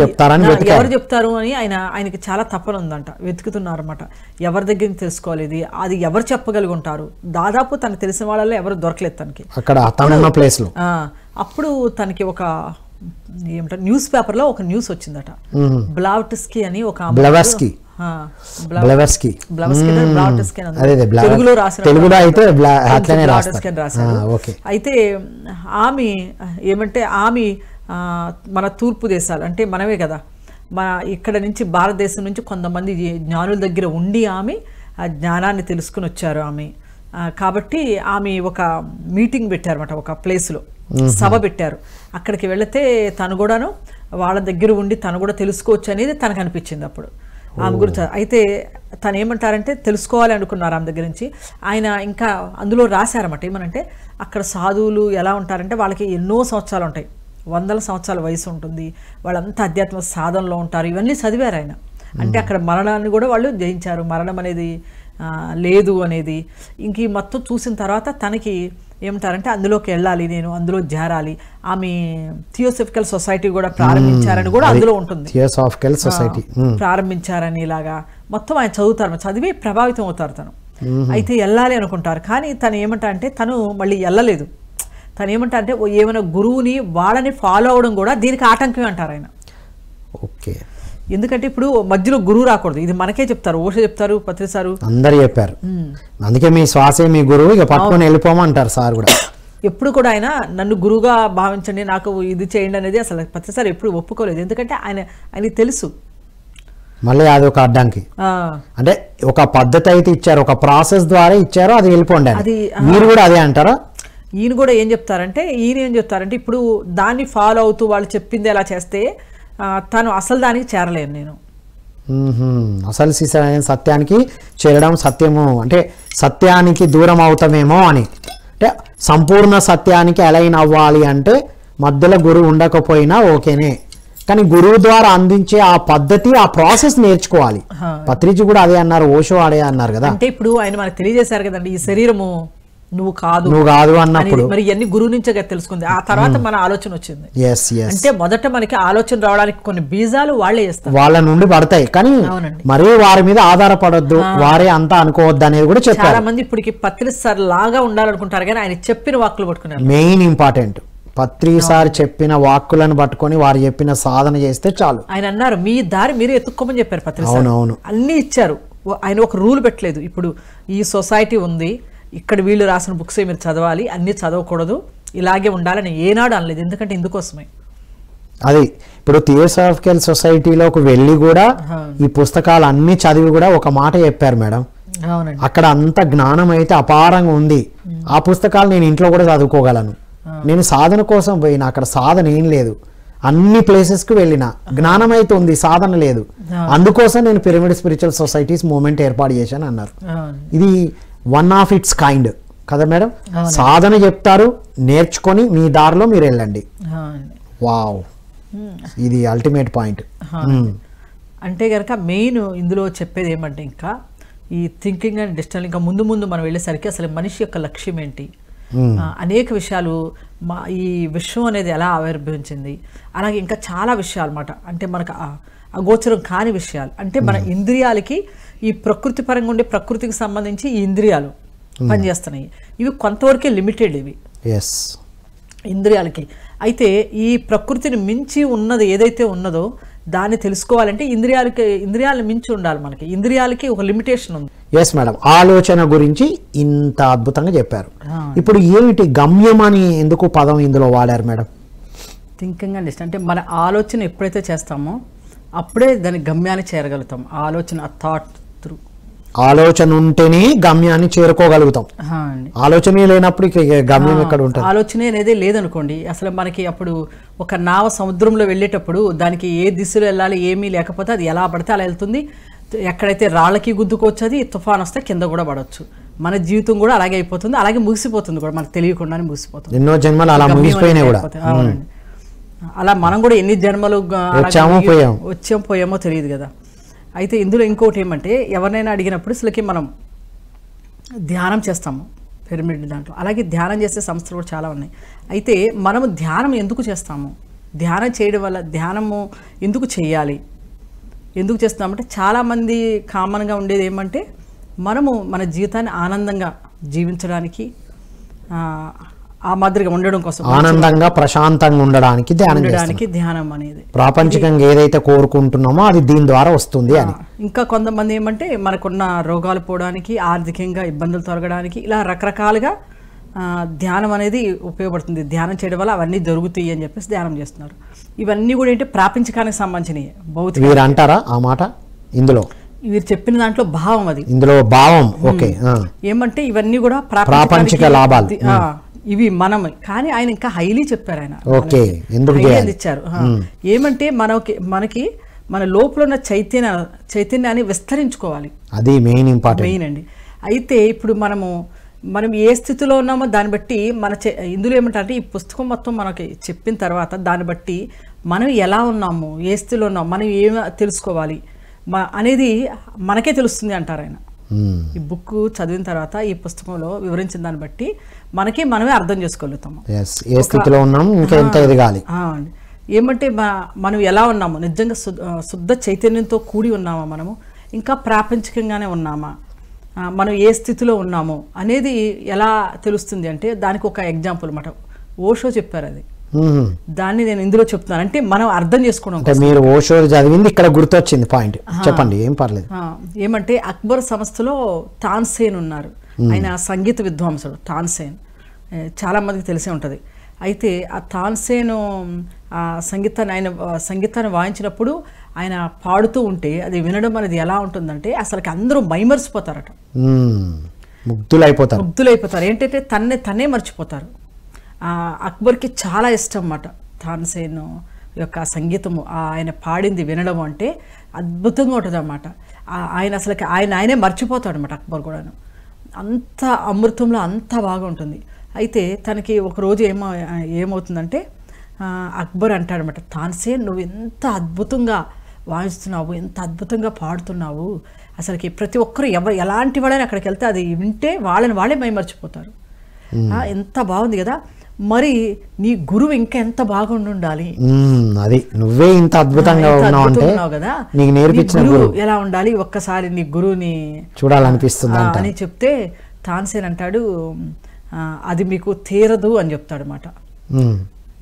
చెప్తారు అని ఆయనకి చాలా తపన ఉందంట, వెతుకుతున్నారు అనమాట. ఎవరి దగ్గర తెలుసుకోవాలి ఇది, అది ఎవరు చెప్పగలిగి ఉంటారు. దాదాపు తనకు తెలిసిన వాళ్ళలో ఎవరు దొరకలేదు తనకి అక్కడ. అప్పుడు తనకి ఒక ఏమంటారు న్యూస్ పేపర్ లో ఒక న్యూస్ వచ్చిందట, బ్లావట్స్కీ అని ఒక అయితే ఆమె ఏమంటే ఆమె మన తూర్పు దేశాలు అంటే మనమే కదా, మన ఇక్కడ నుంచి భారతదేశం నుంచి కొంతమంది జ్ఞానుల దగ్గర ఉండి ఆమె ఆ జ్ఞానాన్ని తెలుసుకుని వచ్చారు ఆమె. కాబట్టి ఆమె ఒక మీటింగ్ పెట్టారన్నమాట, ఒక ప్లేస్లో సభ పెట్టారు. అక్కడికి వెళితే తను కూడాను వాళ్ళ దగ్గర ఉండి తను కూడా తెలుసుకోవచ్చు అనేది తనకు అనిపించింది అప్పుడు ఆమె గురించి. అయితే తను ఏమంటారంటే తెలుసుకోవాలి అనుకున్నారు ఆమె దగ్గర నుంచి. ఆయన ఇంకా అందులో రాశారన్నమాట, ఏమనంటే అక్కడ సాధువులు ఎలా ఉంటారంటే వాళ్ళకి ఎన్నో సంవత్సరాలు ఉంటాయి, 100 సంవత్సరాల వయసు ఉంటుంది, వాళ్ళంతా ఆధ్యాత్మిక సాధనలో ఉంటారు, ఇవన్నీ చదివారు ఆయన. అంటే అక్కడ మరణాన్ని కూడా వాళ్ళు జయించారు, మరణం అనేది లేదు అనేది. ఇంక ఈ మొత్తం చూసిన తర్వాత తనకి ఏమంటారంటే అందులోకి వెళ్ళాలి, నేను అందులో చేరాలి. ఆమె థియోసాఫికల్ సొసైటీ కూడా ప్రారంభించారని కూడా అందులో ఉంటుంది, థియోసాఫికల్ సొసైటీ ప్రారంభించారని ఇలాగా మొత్తం ఆయన చదువుతారు, చదివి ప్రభావితం అవుతారు తను. అయితే వెళ్ళాలి అనుకుంటారు, కానీ తను ఏమంటా అంటే తను మళ్ళీ వెళ్ళలేదు. తను ఏమంటా అంటే ఏమైనా గురువుని వాళ్ళని ఫాలో అవడం కూడా దీనికి ఆటంకమే అంటారు ఆయన. ఓకే, ఎందుకంటే ఇప్పుడు మధ్యలో గురువు రాకూడదు, ఇది మనకే చెప్తారు, ఓషో చెప్తారు, పత్రి సారు అందరు చెప్పారు. అందుకే మీ శ్వాసే మీ గురువు, ఇక పట్టుకొని వెళ్ళిపోమంటారు సార్ కూడా. ఎప్పుడు కూడా ఆయన నన్ను గురువుగా భావించండి, నాకు ఇది చేయండి అనేది అసలు పత్రి సార్ ఎప్పుడు ఒప్పుకోలేదు. ఎందుకంటే ఆయనకి తెలుసు మళ్ళీ అది ఒక అడ్డంకి, అంటే ఒక పద్ధతి అయితే ఇచ్చారు, ఒక ప్రాసెస్ ద్వారా ఇచ్చారు, అది వెళ్ళిపోండి. అది మీరు కూడా అదే అంటారా? ఈయన కూడా ఏం చెప్తారంటే ఇప్పుడు దాన్ని ఫాలో అవుతూ వాళ్ళు చెప్పింది ఎలా చేస్తే తను అసలు దానికి చేరలేను, నేను అసలు సత్యానికి చేరడం, సత్యము అంటే సత్యానికి దూరం అవుతామేమో అని. అంటే సంపూర్ణ సత్యానికి అలైన్ అవ్వాలి అంటే మధ్యలో గురువు ఉండకపోయినా ఓకేనే, కానీ గురువు ద్వారా అందించే ఆ పద్ధతి, ఆ ప్రాసెస్ నేర్చుకోవాలి. పత్రిజీ కూడా అదే అన్నారు, ఓషో అదే అన్నారు కదా. అంటే ఇప్పుడు ఆయన మనకు తెలియజేశారు కదండి, ఈ శరీరము నువ్వు కాదు అన్నప్పుడు మరి ఇవన్నీ గురువు నుంచే తెలుసుకుంది. ఆ తర్వాత మన ఆలోచన వచ్చింది. అంటే మొదట మనకి ఆలోచన రావడానికి కొన్ని బీజాలు వాళ్ళే చేస్తారు, వాళ్ళ నుండి పడతాయి, కానీ మరీ వారి మీద ఆధారపడొద్దు, వారే అంతా అనుకోవద్దు అనేది కూడా చెప్పారు. చాలా మంది ఇప్పటికి పత్రి సార్ లాగా ఉండాలనుకుంటారు, కానీ ఆయన చెప్పిన వాక్కులు పట్టుకున్నారు. మెయిన్ ఇంపార్టెంట్ పత్రి సార్ చెప్పిన వాక్కులను పట్టుకొని వారు చెప్పిన సాధన చేస్తే చాలు. ఆయన అన్నారు మీ దారి మీరు ఎత్తుక్కోమని చెప్పారు పత్రి సార్. అవునవును, అన్ని ఇచ్చారు. ఆయన ఒక రూల్ పెట్టలేదు, ఇప్పుడు ఈ సొసైటీ ఉంది, ఇక్కడ వీళ్ళు రాసిన బుక్సే మీరు చదవాలి, అన్నీ చదవకూడదు, ఇలాగే ఉండాలని ఏనాడు అనలేదు. ఎందుకంటే ఇందుకోసమే అది ఇప్పుడు థియోసాఫికల్ సొసైటీలోకి వెళ్ళి కూడా ఈ పుస్తకాలు అన్ని చదివి కూడా ఒక మాట చెప్పారు మేడం. అక్కడ అంత జ్ఞానం అయితే అపారంగా ఉంది, ఆ పుస్తకాలు నేను ఇంట్లో కూడా చదువుకోగలను. నేను సాధన కోసం పోయినా, అక్కడ సాధన ఏం లేదు, అన్ని ప్లేసెస్కి వెళ్ళిన జ్ఞానం అయితే ఉంది, సాధన లేదు. అందుకోసం నేను పిరమిడ్ స్పిరిచువల్ సొసైటీస్ మూవ్మెంట్ ఏర్పాటు చేశాను అన్నారు. ఇది వన్ ఆఫ్ ఇట్స్ కైండ్ కదా మేడం. సాధన చెప్తారు, నేర్చుకొని మీ దారిలో మీరు వెళ్ళండి. వావ్, ఇది అల్టిమేట్ పాయింట్. అంటే కనుక మెయిన్ ఇందులో చెప్పేది ఏమంటే ఇంకా ఈ థింకింగ్ అండ్ డిజిటల్ ఇంకా ముందు ముందు మనం వెళ్ళేసరికి అసలు మనిషి యొక్క లక్ష్యం ఏంటి, అనేక విషయాలు, ఈ విశ్వం అనేది ఎలా ఆవిర్భవించింది, అలాగే ఇంకా చాలా విషయాలు అన్నమాట. అంటే మనకు అగోచరం కాని విషయాలు, అంటే మన ఇంద్రియాలకి ఈ ప్రకృతి పరంగా ఉండే ప్రకృతికి సంబంధించి ఈ ఇంద్రియాలు పనిచేస్తున్నాయి. ఇవి కొంతవరకే లిమిటెడ్ ఇవి ఇంద్రియాలకి. అయితే ఈ ప్రకృతిని మించి ఉన్నది ఏదైతే ఉన్నదో దాన్ని తెలుసుకోవాలంటే ఇంద్రియాలను మించి ఉండాలి. మనకి ఇంద్రియాలకి ఒక లిమిటేషన్ ఉంది. ఎస్ మేడం, ఆలోచన గురించి ఇంత అద్భుతంగా చెప్పారు. ఇప్పుడు ఏమిటి గమ్యం అని ఎందుకు పదం ఇందులో వాడారు మేడం? థింకింగ్ అండ్ అంటే మన ఆలోచన ఎప్పుడైతే చేస్తామో అప్పుడే దాని గమ్యాన్ని చేరగలుగుతాం. ఆలోచన, థాట్ త్రూ ఆలోచన ఉంటేనే గమ్యాన్ని చేరుకోగలుగుతాం. ఆలోచనే లేనప్పుడు గమ్యం ఎక్కడ ఉంటుంది? ఆలోచనే అనేది లేదనుకోండి, అసలు మనకి అప్పుడు ఒక నావ సముద్రంలో వెళ్ళేటప్పుడు దానికి ఏ దిశలో వెళ్ళాలి ఏమీ లేకపోతే అది ఎలా పడితే అలా వెళ్తుంది. ఎక్కడైతే రాళ్ళకి గుద్దుకోవచ్చు, అది తుఫాన్ వస్తే కింద కూడా పడవచ్చు. మన జీవితం కూడా అలాగే అయిపోతుంది, అలాగే ముగిసిపోతుంది కూడా, మనకు తెలియకుండానే ముగిసిపోతుంది. ఎన్నో జన్మలు అలా ముగిసిపోయినాయి కూడా. అవునండి, అలా మనం కూడా ఎన్ని జన్మలు వచ్చాం పోయామో తెలియదు కదా. అయితే ఇందులో ఇంకోటి ఏమంటే ఎవరినైనా అడిగినప్పుడు అసలుకి మనం ధ్యానం చేస్తాము పిరమిడ్ దాంట్లో, అలాగే ధ్యానం చేసే సంస్థలు కూడా చాలా ఉన్నాయి. అయితే మనము ధ్యానం ఎందుకు చేస్తాము, ధ్యానం చేయడం వల్ల ధ్యానము ఎందుకు చేయాలి, ఎందుకు చేస్తామంటే చాలామంది కామన్గా ఉండేది ఏమంటే మనము మన జీవితాన్ని ఆనందంగా జీవించడానికి, ఆ మాదిరిగా ఉండడం కోసం, ఆనందంగా ప్రశాంతంగా ఉండడానికి ధ్యానం అనేది ప్రాపంచికంగా ఏదైతే కోరుకుంటున్నామో అది దీని ద్వారా వస్తుంది అని. ఇంకా కొంతమంది ఏమంటే మనకున్న రోగాలు పోవడానికి, ఆర్థికంగా ఇబ్బందులు తొలగడానికి, ఇలా రకరకాలుగా ధ్యానం అనేది ఉపయోగపడుతుంది. ధ్యానం చేయడం వల్ల అవన్నీ జరుగుతాయి అని చెప్పేసి ధ్యానం చేస్తున్నారు. ఇవన్నీ కూడా ఏంటి ప్రాపంచికానికి సంబంధించినవి, భౌతిక. మీరు అంటారా ఆ మాట? ఇందులో వీరు చెప్పిన దాంట్లో భావం అది, ఇందులో భావం. ఓకే, ఏమంటే ఇవన్నీ కూడా ప్రాపంచిక లాభాలు ఇవి మనం, కానీ ఆయన ఇంకా హైలీ చెప్పారు. ఆయన ఇచ్చారు ఏమంటే మనకి మన లోపల ఉన్న చైతన్యాన్ని విస్తరించుకోవాలి, అది మెయిన్ ఇంపార్టెంట్, మెయిన్ అండి. అయితే ఇప్పుడు మనం ఏ స్థితిలో ఉన్నామో దాన్ని బట్టి ఇందులో ఏమంటారంటే ఈ పుస్తకం మొత్తం మనకి చెప్పిన తర్వాత దాన్ని బట్టి మనం ఎలా ఉన్నాము, ఏ స్థితిలో ఉన్నాము, మనం ఏం తెలుసుకోవాలి అనేది మనకే తెలుస్తుంది అంటారు ఆయన. ఈ బుక్ చదివిన తర్వాత ఈ పుస్తకంలో వివరించిన దాన్ని బట్టి మనమే అర్థం చేసుకోగలుగుతాము ఏ స్థితిలో ఉన్నాము, ఇంకా ఎంత ఎదగాలి. ఏమంటే మనం ఎలా ఉన్నాము, నిజంగా శుద్ధ చైతన్యంతో కూడి ఉన్నామా, మనము ఇంకా ప్రాపంచికంగానే ఉన్నామా, మనం ఏ స్థితిలో ఉన్నాము అనేది ఎలా తెలుస్తుంది అంటే దానికి ఒక ఎగ్జాంపుల్ అన్నమాట. ఓషో చెప్పారు అది, దాన్ని నేను ఇందులో చెప్తున్నాను. అంటే మనం అర్థం చేసుకోవడం, మీరు ఓషో చదివింది ఇక్కడ గుర్తొచ్చింది పాయింట్, చెప్పండి, ఏం పర్లేదు. ఏమంటే అక్బర్ సంస్థలో తాన్సేన్ ఉన్నారు, ఆయన సంగీత విద్వాంసుడు. తాన్సేన్ చాలా మందికి తెలిసే ఉంటుంది. అయితే ఆ తాన్సేను సంగీతాన్ని వాయించినప్పుడు ఆయన పాడుతూ ఉంటే అది వినడం అనేది ఎలా ఉంటుందంటే అసలుకి అందరూ మైమర్చిపోతారట, ముగ్ధులైపోతారు. ఏంటంటే తన్నే మర్చిపోతారు. అక్బర్కి చాలా ఇష్టం అన్నమాట తాన్సేన్ యొక్క సంగీతము, ఆయన పాడింది వినడం అంటే అద్భుతంగా ఉంటుంది అన్నమాట. ఆయనే మర్చిపోతాడు అన్నమాట అక్బర్ కూడాను. అంత అమృతంలో అంత బాగా ఉంటుంది. అయితే తనకి ఒకరోజు ఏమవుతుందంటే అక్బర్ అంటాడనమాట, తాన్సేన్ నువ్వు ఎంత అద్భుతంగా వాయిస్తున్నావు, ఎంత అద్భుతంగా పాడుతున్నావు, అసలుకి ప్రతి ఒక్కరు ఎలాంటి వాళ్ళని అక్కడికి వెళ్తే అది వింటే వాళ్ళే మైమర్చిపోతారు. ఎంత బాగుంది కదా, మరి నీ గురువు ఇంకా ఎంత బాగుండి ఉండాలి, అది నువ్వే ఇంత అద్భుతంగా ఉన్నావు కదా, నీకు నేర్పించిన గురువు ఎలా ఉండాలి, ఒక్కసారి నీ గురువుని చూడాలనిపిస్తుంది అని చెప్తే తాన్సేన్ అంటాడు అది మీకు తీరదు అని చెప్తాడు అన్నమాట.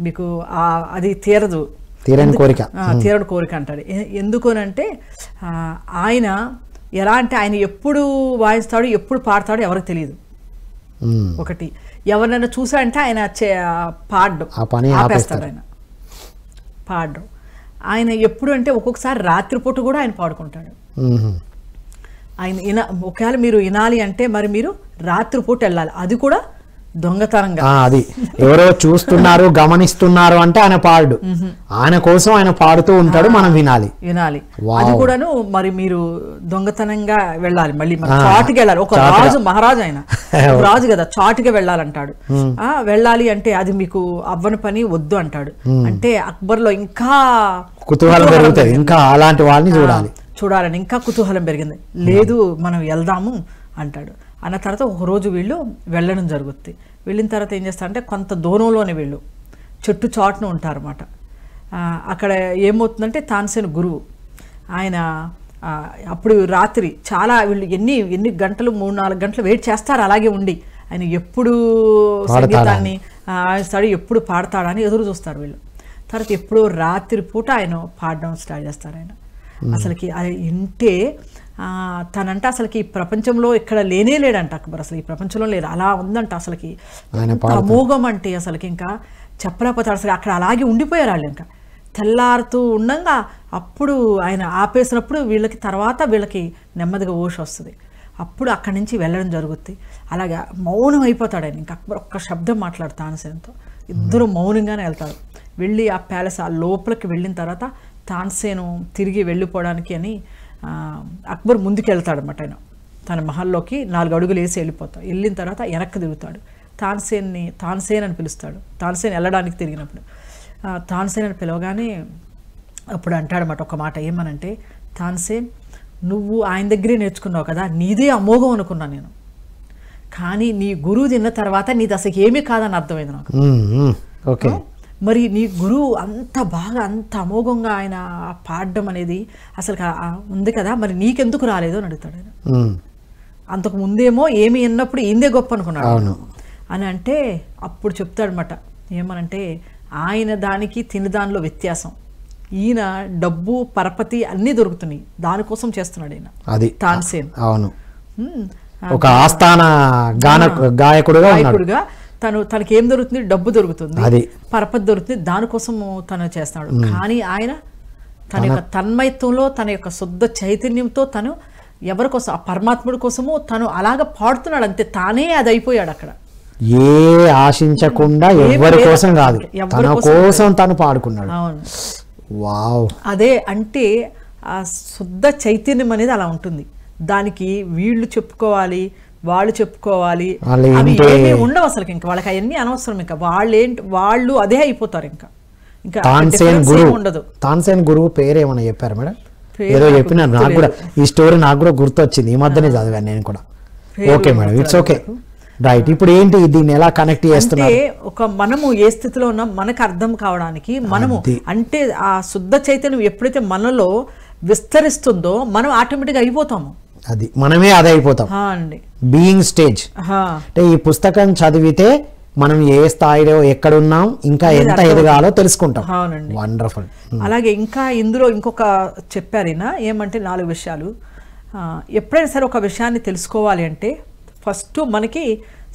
మీకు అది తీరని కోరిక అంటాడు. ఎందుకనంటే ఆయన ఎలా అంటే ఆయన ఎప్పుడు వాయిస్తాడు, ఎప్పుడు పాడతాడో ఎవరికి తెలియదు. ఒకటి ఎవరినైనా చూసాడంటే ఆయన ఆపేస్తాడు, ఆయన పాడడం. ఆయన ఎప్పుడు అంటే ఒక్కొక్కసారి రాత్రిపూట కూడా ఆయన పాడుకుంటాడు. ఆయన ఒకవేళ మీరు వినాలి అంటే మరి మీరు రాత్రిపూట వెళ్ళాలి, అది కూడా దొంగతనంగా అది ఎవరో చూస్తున్నారు గమనిస్తున్నారు అంటే ఆయన పాడు, ఆయన కోసం ఆయన పాడుతూ ఉంటాడు, మనం వినాలి. అది కూడాను మరి మీరు దొంగతనంగా వెళ్ళాలి, మళ్ళీ చాటుగా వెళ్ళాలి. ఒక రాజు మహారాజు, ఆయన రాజు కదా, చాటుగా వెళ్ళాలంటాడు. వెళ్ళాలి అంటే అది మీకు అవ్వని పని, వద్దు అంటాడు. అంటే అక్బర్ లో ఇంకా కుతూహలం పెరుగుతుంది, ఇంకా అలాంటి వాళ్ళని చూడాలని ఇంకా కుతూహలం పెరిగింది. లేదు మనం వెళ్దాము అంటాడు. అన్న తర్వాత ఒక రోజు వీళ్ళు వెళ్ళడం జరుగుద్ది. వెళ్ళిన తర్వాత ఏం చేస్తారంటే కొంత దూరంలోనే వీళ్ళు చెట్టు చాటును ఉంటారన్నమాట. అక్కడ ఏమవుతుందంటే తాన్సేన్ గురువు ఆయన అప్పుడు రాత్రి చాలా వీళ్ళు ఎన్ని గంటలు 3-4 గంటలు వెయిట్ చేస్తారు అలాగే ఉండి, ఆయన ఎప్పుడు సంగీతాన్ని ఎప్పుడు పాడతాడని ఎదురు చూస్తారు వీళ్ళు. తర్వాత ఎప్పుడో రాత్రి పూట ఆయన పాడడం స్టార్ట్ చేస్తారు. ఆయన అసలుకి అది వింటే తనంట అసలుకి ఈ ప్రపంచంలో ఇక్కడ లేనే లేడంట అక్బర్, అసలు ఈ ప్రపంచంలో లేరు, అలా ఉందంట అసలుకి అమోఘం అంటే అసలుకి ఇంకా చెప్పలేకపోతాడు. అసలు అక్కడ అలాగే ఉండిపోయారు వాళ్ళు. ఇంకా తెల్లారుతూ ఉండగా అప్పుడు ఆయన ఆపేసినప్పుడు వీళ్ళకి నెమ్మదిగా ఓష్ వస్తుంది. అప్పుడు అక్కడి నుంచి వెళ్ళడం జరుగుద్ది. అలాగా మౌనం అయిపోతాడు ఆయన. ఇంకా అక్బర్ ఒక్క శబ్దం మాట్లాడు తాన్సేన్తో, ఇద్దరు మౌనంగానే వెళ్తారు. వెళ్ళి ఆ ప్యాలెస్ ఆ లోపలికి వెళ్ళిన తర్వాత తాన్సేను తిరిగి వెళ్ళిపోవడానికి అని అక్బర్ ముందుకు వెళ్తాడనమాట. ఆయన తన మహల్లోకి 4 అడుగులు వేసి వెళ్ళిపోతాడు. వెళ్ళిన తర్వాత వెనక్కి తిరుగుతాడు. తాన్సేన్ అని పిలుస్తాడు. తాన్సేన్ వెళ్ళడానికి తిరిగినప్పుడు తాన్సేన్ అని పిలవగానే అప్పుడు అంటాడనమాట ఒక మాట, ఏమనంటే, తాన్సేన్ నువ్వు ఆయన దగ్గరే నేర్చుకున్నావు కదా, నీదే అమోఘం అనుకున్నాను నేను, కానీ నీ గురువు తిన్న తర్వాత నీది అసలు ఏమీ కాదని అర్థమైంది నాకు. మరి నీ గురువు అంత బాగా అంత అమోఘంగా ఆయన పాడడం అనేది అసలు ఉంది కదా, మరి నీకెందుకు రాలేదు అని అడుగుతాడు ఆయన. అంతకు ముందేమో ఏమి విన్నప్పుడు ఇందే గొప్ప అనుకున్నాడు అని అంటే అప్పుడు చెప్తాడనమాట, ఏమనంటే ఆయన దానికి తిని దానిలో వ్యత్యాసం, ఈయన డబ్బు పరపతి అన్నీ దొరుకుతున్నాయి, దానికోసం చేస్తున్నాడు ఈయన. అది తాన్సేన్ ఒక ఆస్థాన గాయకుడుగా తనకి ఏం దొరుకుతుంది, డబ్బు దొరుకుతుంది, పరపతి దొరుకుతుంది, దానికోసం తను చేస్తున్నాడు. కానీ ఆయన తన యొక్క తన్మయత్వంలో తన యొక్క శుద్ధ చైతన్యంతో తను ఎవరి కోసం, ఆ పరమాత్ముడి కోసము తను అలాగ పాడుతున్నాడు అంతే, తానే అది అయిపోయాడు అక్కడ. ఏ ఆశించకుండా ఎవరి కోసం కాదు, తన కోసం తను పాడుకున్నాడు. వావ్, అదే అంటే ఆ శుద్ధ చైతన్యం అనేది అలా ఉంటుంది. దానికి వీళ్ళు చెప్పుకోవాలి, వాళ్ళు చెప్పుకోవాలి, అవి ఏమీ ఉండవు అసలు. ఇంకా వాళ్ళకి అవన్నీ అనవసరం. ఇంకా వాళ్ళు అదే అయిపోతారు. ఇంకా ఉండదు. తాన్సేన్ గురువు పేరు ఏమన్నా చెప్పారు మేడం? ఏదో చెప్పినారు, నాకు కూడా ఈ స్టోరీ నాకు కూడా గుర్తొచ్చింది, ఈ మధ్యనే చదివాను నేను కూడా. Okay madam, it's okay, right. ఇప్పుడు ఏంటి దీన్ని ఎలా కనెక్ట్ చేస్తున్నారు? ఒక మనము ఏ స్థితిలో ఉన్నాం మనకు అర్థం కావడానికి, మనము అంటే ఆ శుద్ధ చైతన్యం ఎప్పుడైతే మనలో విస్తరిస్తుందో మనం ఆటోమేటిక్గా అయిపోతాము. అది మనమే అదే అయిపోతాం అండి, బీయింగ్ స్టేజ్. అంటే ఈ పుస్తకం చదివితే మనం ఏ స్థాయిలో ఎక్కడున్నాం, ఇంకా ఎంత ఎదగాలో తెలుసుకుంటాం. వండర్ఫుల్. అలాగే ఇంకా ఇందులో ఇంకొక చెప్పారు ఈయన, ఏమంటే 4 విషయాలు. ఎప్పుడైనా సరే ఒక విషయాన్ని తెలుసుకోవాలి అంటే ఫస్ట్ మనకి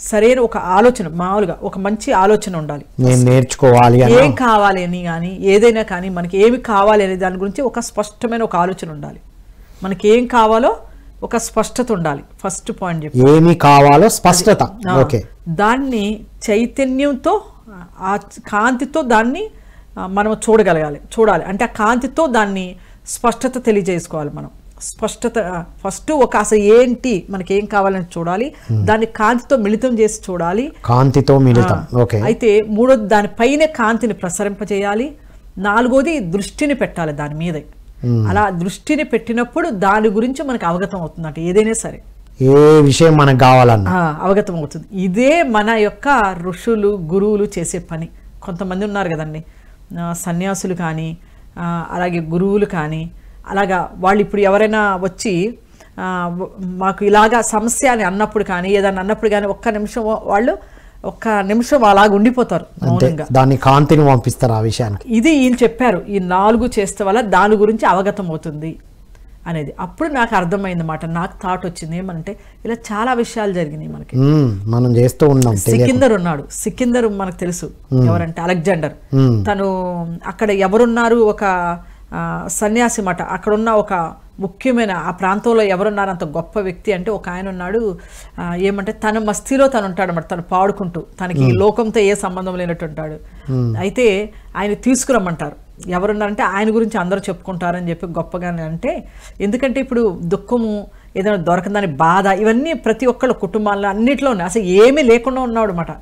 సరైన ఒక ఆలోచన, మామూలుగా ఒక మంచి ఆలోచన ఉండాలి. నేను నేర్చుకోవాలి, ఏం కావాలి అని కానీ ఏదైనా కానీ మనకి ఏమి కావాలి అనే దాని గురించి ఒక స్పష్టమైన ఒక ఆలోచన ఉండాలి. మనకి ఏం కావాలో ఒక స్పష్టత ఉండాలి. ఫస్ట్ పాయింట్ చెప్పి ఏమి కావాలో స్పష్టత. ఓకే, దాన్ని చైతన్యంతో ఆ కాంతితో దాన్ని మనం చూడాలి. అంటే ఆ కాంతితో దాన్ని స్పష్టత తెలియజేసుకోవాలి. మనం స్పష్టత ఫస్ట్ ఒక అసలు ఏంటి మనకి ఏం కావాలని చూడాలి, దాన్ని కాంతితో మిళితం చేసి చూడాలి. కాంతితో మిళితం. ఓకే. అయితే మూడోది దానిపైన కాంతిని ప్రసరింపజేయాలి. 4వది దృష్టిని పెట్టాలి దాని మీద. అలా దృష్టిని పెట్టినప్పుడు దాని గురించి మనకు అవగతం అవుతుంది. అంటే ఏదైనా సరే ఏ విషయం మనకు కావాలన్నా అవగతం అవుతుంది. ఇదే మన యొక్క ఋషులు గురువులు చేసే పని. కొంతమంది ఉన్నారు కదండి, సన్యాసులు కానీ అలాగే గురువులు కానీ, అలాగా వాళ్ళు ఇప్పుడు ఎవరైనా వచ్చి మాకు ఇలాగా సమస్య అని అన్నప్పుడు కానీ ఏదన్నా అన్నప్పుడు కానీ ఒక్క నిమిషం అలాగ ఉండిపోతారు మౌనంగా. దాన్ని కాంతిని పంపిస్తారు ఆ విషయానికి. ఇది ఈయన చెప్పారు, ఈ 4 చేస్తే వల్ల దాని గురించి అవగతం అవుతుంది అనేది. అప్పుడు నాకు అర్థమైంది మాట, నాకు థాట్ వచ్చింది ఏమంటే ఇలా చాలా విషయాలు జరిగినాయి మనకి, మనం చేస్తూ ఉన్నాం. సికిందర్ ఉన్నాడు, సికిందర్ మనకు తెలుసు ఎవరంటే అలెగ్జాండర్. తను అక్కడ ఎవరున్నారు, ఒక సన్యాసి మాట, అక్కడున్న ఒక ముఖ్యమైన ఆ ప్రాంతంలో ఎవరున్నారు అంత గొప్ప వ్యక్తి అంటే ఒక ఆయన ఉన్నాడు. ఏమంటే తన మస్తీలో తను ఉంటాడు అన్నమాట, తను పాడుకుంటూ, తనకి ఈ లోకంతో ఏ సంబంధం లేనట్టు ఉంటాడు. అయితే ఆయన తీసుకురమ్మంటారు. ఎవరున్నారంటే ఆయన గురించి అందరూ చెప్పుకుంటారని చెప్పి గొప్పగానే. అంటే ఎందుకంటే ఇప్పుడు దుఃఖము, ఏదైనా దొరకదని బాధ, ఇవన్నీ ప్రతి ఒక్కళ్ళ కుటుంబాల్లో అన్నిట్లో ఉన్నాయి. అసలు ఏమీ లేకుండా ఉన్నాడు అన్నమాట.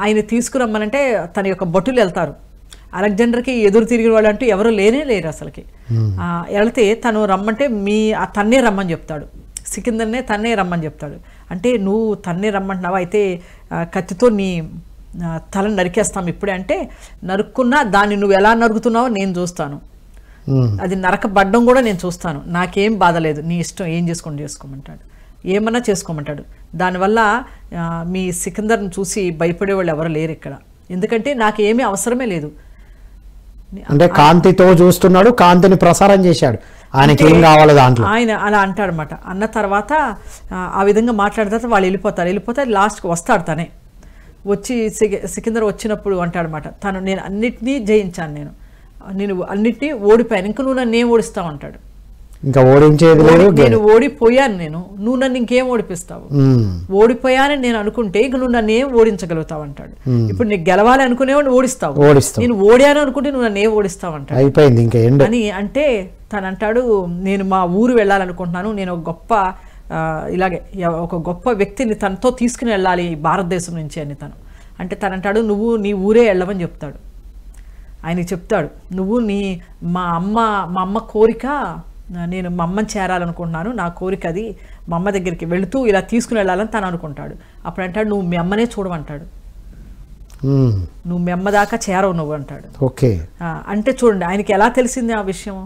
ఆయన తీసుకురమ్మనంటే తన యొక్క భటులు వెళ్తారు. అలెగ్జాండర్కి ఎదురు తిరిగిన వాళ్ళు అంటూ ఎవరు లేరు అసలుకి. వెళితే తను రమ్మంటే తన్నే రమ్మని చెప్తాడు, సికిందర్నే తన్నే రమ్మని చెప్తాడు. అంటే నువ్వు తన్నే రమ్మంటున్నావా, అయితే కత్తితో నీ తలను నరికేస్తాం ఇప్పుడే. అంటే నరుక్కున్నా దాన్ని నువ్వు ఎలా నరుకుతున్నావో నేను చూస్తాను, అది నరకబడ్డం కూడా నేను చూస్తాను, నాకేం బాధ లేదు, నీ ఇష్టం, ఏం చేసుకోమంటాడు, ఏమన్నా చేసుకోమంటాడు. దానివల్ల మీ సికిందర్ని చూసి భయపడేవాళ్ళు ఎవరు లేరు ఇక్కడ, ఎందుకంటే నాకు ఏమీ అవసరమే లేదు. అంటే కాంతితో చూస్తున్నాడు, కాంతిని ప్రసారం చేశాడు, ఆయనకి ఏం కావాలి దాంట్లో. ఆయన అలా అంటాడనమాట. అన్న తర్వాత ఆ విధంగా మాట్లాడిన తర్వాత వాళ్ళు వెళ్ళిపోతారు. లాస్ట్కి వస్తాడు తనే వచ్చి. సికిందర్ వచ్చినప్పుడు అంటాడనమాట, నేను అన్నిటినీ జయించాను, నేను అన్నిటినీ ఓడిపోయాను, ఇంకా నువ్వు నన్ను ఏం ఓడిస్తావు అంటాడు. ఇంకా ఓడించేది లేదు, నేను ఓడిపోయాను, నువ్వు నన్ను ఇంకేం ఓడిపిస్తావు, ఓడిపోయానని నేను అనుకుంటే ఇంక నువ్వు నన్ను ఏం ఓడించగలుగుతావు అంటాడు. ఇప్పుడు నీకు గెలవాలి అనుకునేవాడిని ఓడిస్తావు, నేను ఓడాను అనుకుంటే నువ్వు నన్ను ఏం ఓడిస్తావు అంటాడు. అయిపోయింది ఇంకా అని అంటే తను అంటాడు, నేను మా ఊరు వెళ్ళాలనుకుంటున్నాను, నేను ఒక గొప్ప ఇలాగే ఒక గొప్ప వ్యక్తిని తనతో తీసుకుని వెళ్ళాలి భారతదేశం నుంచి అని తను అంటే. తనంటాడు, నువ్వు నీ ఊరే వెళ్ళవని చెప్తాడు. ఆయనకి చెప్తాడు, నువ్వు మా అమ్మ కోరిక, నేను మా అమ్మని చేరాలనుకుంటున్నాను, నా కోరిక అది, మా అమ్మ దగ్గరికి వెళుతూ ఇలా తీసుకుని వెళ్ళాలని తను అనుకుంటాడు. అప్పుడు అంటాడు, నువ్వు మీ అమ్మనే చూడమంటాడు, నువ్వు మీ అమ్మ దాకా చేరవు నువ్వు అంటాడు. ఓకే. అంటే చూడండి ఆయనకి ఎలా తెలిసింది ఆ విషయం,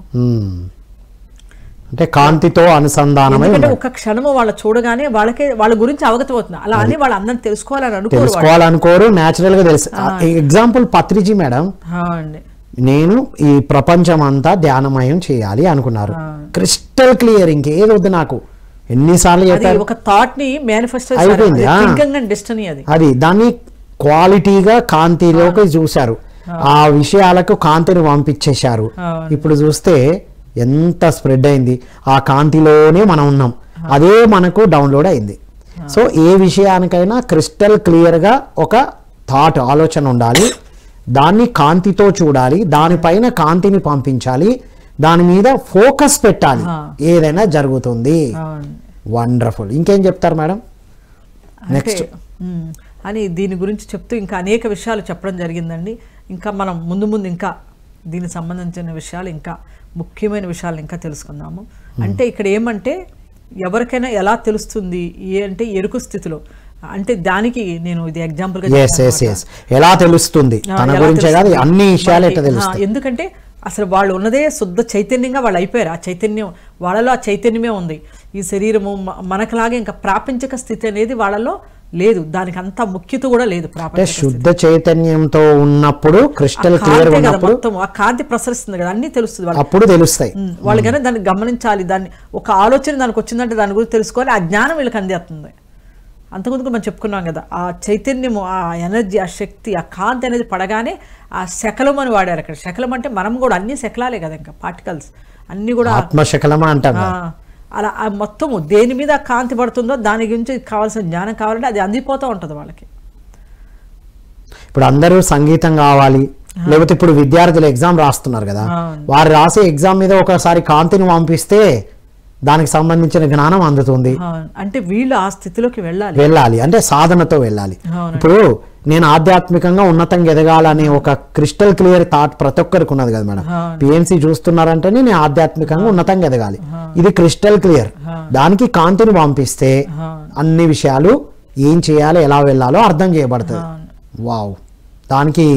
అంటే కాంతితో అనుసంధానం. ఎందుకంటే ఒక క్షణము వాళ్ళ చూడగానే వాళ్ళ గురించి అవగతం అవుతుంది. అలా అని వాళ్ళు అందరిని తెలుసుకోవాలనుకోరు, న్యాచురల్ గా తెలుసు. ఎగ్జాంపుల్ పత్రిజీ మేడం, నేను ఈ ప్రపంచం అంతా ధ్యానమయం చేయాలి అనుకున్నారు, క్రిస్టల్ క్లియర్, ఇంకేది వద్దు నాకు, ఎన్నిసార్లు చెప్పారు, ఒక థాట్ ని మేనిఫెస్టో అయిపోయింది. అది దాన్ని క్వాలిటీగా కాంతిలోకి చూశారు, ఆ విషయాలకు కాంతిని పంపించేశారు. ఇప్పుడు చూస్తే ఎంత స్ప్రెడ్ అయింది, ఆ కాంతిలోనే మనం ఉన్నాం, అదే మనకు డౌన్లోడ్ అయింది. సో ఏ విషయానికైనా క్రిస్టల్ క్లియర్గా ఒక థాట్, ఆలోచన ఉండాలి, దాన్ని కాంతితో చూడాలి, దానిపైన కాంతిని పంపించాలి, దాని మీద ఫోకస్ పెట్టాలి, ఏదైనా జరుగుతుంది. వండర్ఫుల్. ఇంకేం చెప్తారు మేడం నెక్స్ట్ అని దీని గురించి చెప్తూ ఇంకా అనేక విషయాలు చెప్పడం జరిగిందండి. ఇంకా మనం ముందు ఇంకా దీనికి సంబంధించిన విషయాలు, ఇంకా ముఖ్యమైన విషయాలు ఇంకా తెలుసుకుందాము. అంటే ఇక్కడ ఏమంటే ఎవరికైనా ఎలా తెలుస్తుంది అంటే ఎరుకు స్థితిలో, అంటే దానికి నేను ఇది ఎగ్జాంపుల్ గా ఎలా తెలుస్తుంది తన గురించే కాదు అన్ని విషయాలు ఎట్లా తెలుస్తాయి. ఎందుకంటే అసలు వాళ్ళు ఉన్నదే శుద్ధ చైతన్యంగా వాళ్ళు అయిపోయారు. ఆ చైతన్యం వాళ్ళలో, ఆ చైతన్యమే ఉంది. ఈ శరీరము మనకులాగే ఇంకా ప్రాపంచిక స్థితి అనేది వాళ్ళలో లేదు, దానికి అంత ముఖ్యత కూడా లేదు. శుద్ధ చైతన్యంతో ఉన్నప్పుడు, క్రిస్టల్ క్లియర్ ఉన్నప్పుడు మొత్తం ఆ కాంతి ప్రసరిస్తుంది కదా, అన్ని తెలుస్తుంది, అప్పుడు తెలుస్తాయి వాళ్ళు. కానీ దాన్ని గమనించాలి, దాన్ని ఒక ఆలోచన దానికి వచ్చిందంటే దాని గురించి తెలుసుకోవాలి, ఆ జ్ఞానం వీళ్ళకి అందేస్తుంది. అంతకుముందుకు మనం చెప్పుకున్నాం కదా, ఆ చైతన్యము, ఆ ఎనర్జీ, ఆ శక్తి, ఆ కాంతి అనేది పడగానే ఆ శకలం అని వాడారు అక్కడ. శకలం అంటే మనం కూడా అన్ని శకలాలే కదా, ఇంకా పార్టికల్స్ అన్ని కూడా ఆత్మశకలమా అంటారు. అలా ఆ మొత్తము దేని మీద కాంతి పడుతుందో దాని గురించి కావాల్సిన జ్ఞానం కావాలంటే అది అందిపోతూ ఉంటుంది వాళ్ళకి. ఇప్పుడు అందరూ సంగీతం కావాలి, లేకపోతే ఇప్పుడు విద్యార్థులు ఎగ్జామ్ రాస్తున్నారు కదా, వారు రాసే ఎగ్జామ్ మీద ఒకసారి కాంతిని పంపిస్తే దానికి సంబంధించిన జ్ఞానం అందుతుంది. అంటే వీళ్ళు ఆ స్థితిలోకి వెళ్ళాలి, అంటే సాధనతో వెళ్ళాలి. ఇప్పుడు నేను ఆధ్యాత్మికంగా ఉన్నతంగా ఎదగాలనే ఒక క్రిస్టల్ క్లియర్ థాట్ ప్రతి ఒక్కరికి ఉన్నది కదా మేడం. పిఎంసి చూస్తున్నారంటేనే నేను ఆధ్యాత్మికంగా ఉన్నతంగా ఎదగాలి, ఇది క్రిస్టల్ క్లియర్. దానికి కాంతిని పంపిస్తే అన్ని విషయాలు ఏం చేయాలో, ఎలా వెళ్ళాలో అర్థం చేయబడుతుంది. వావ్, దానికి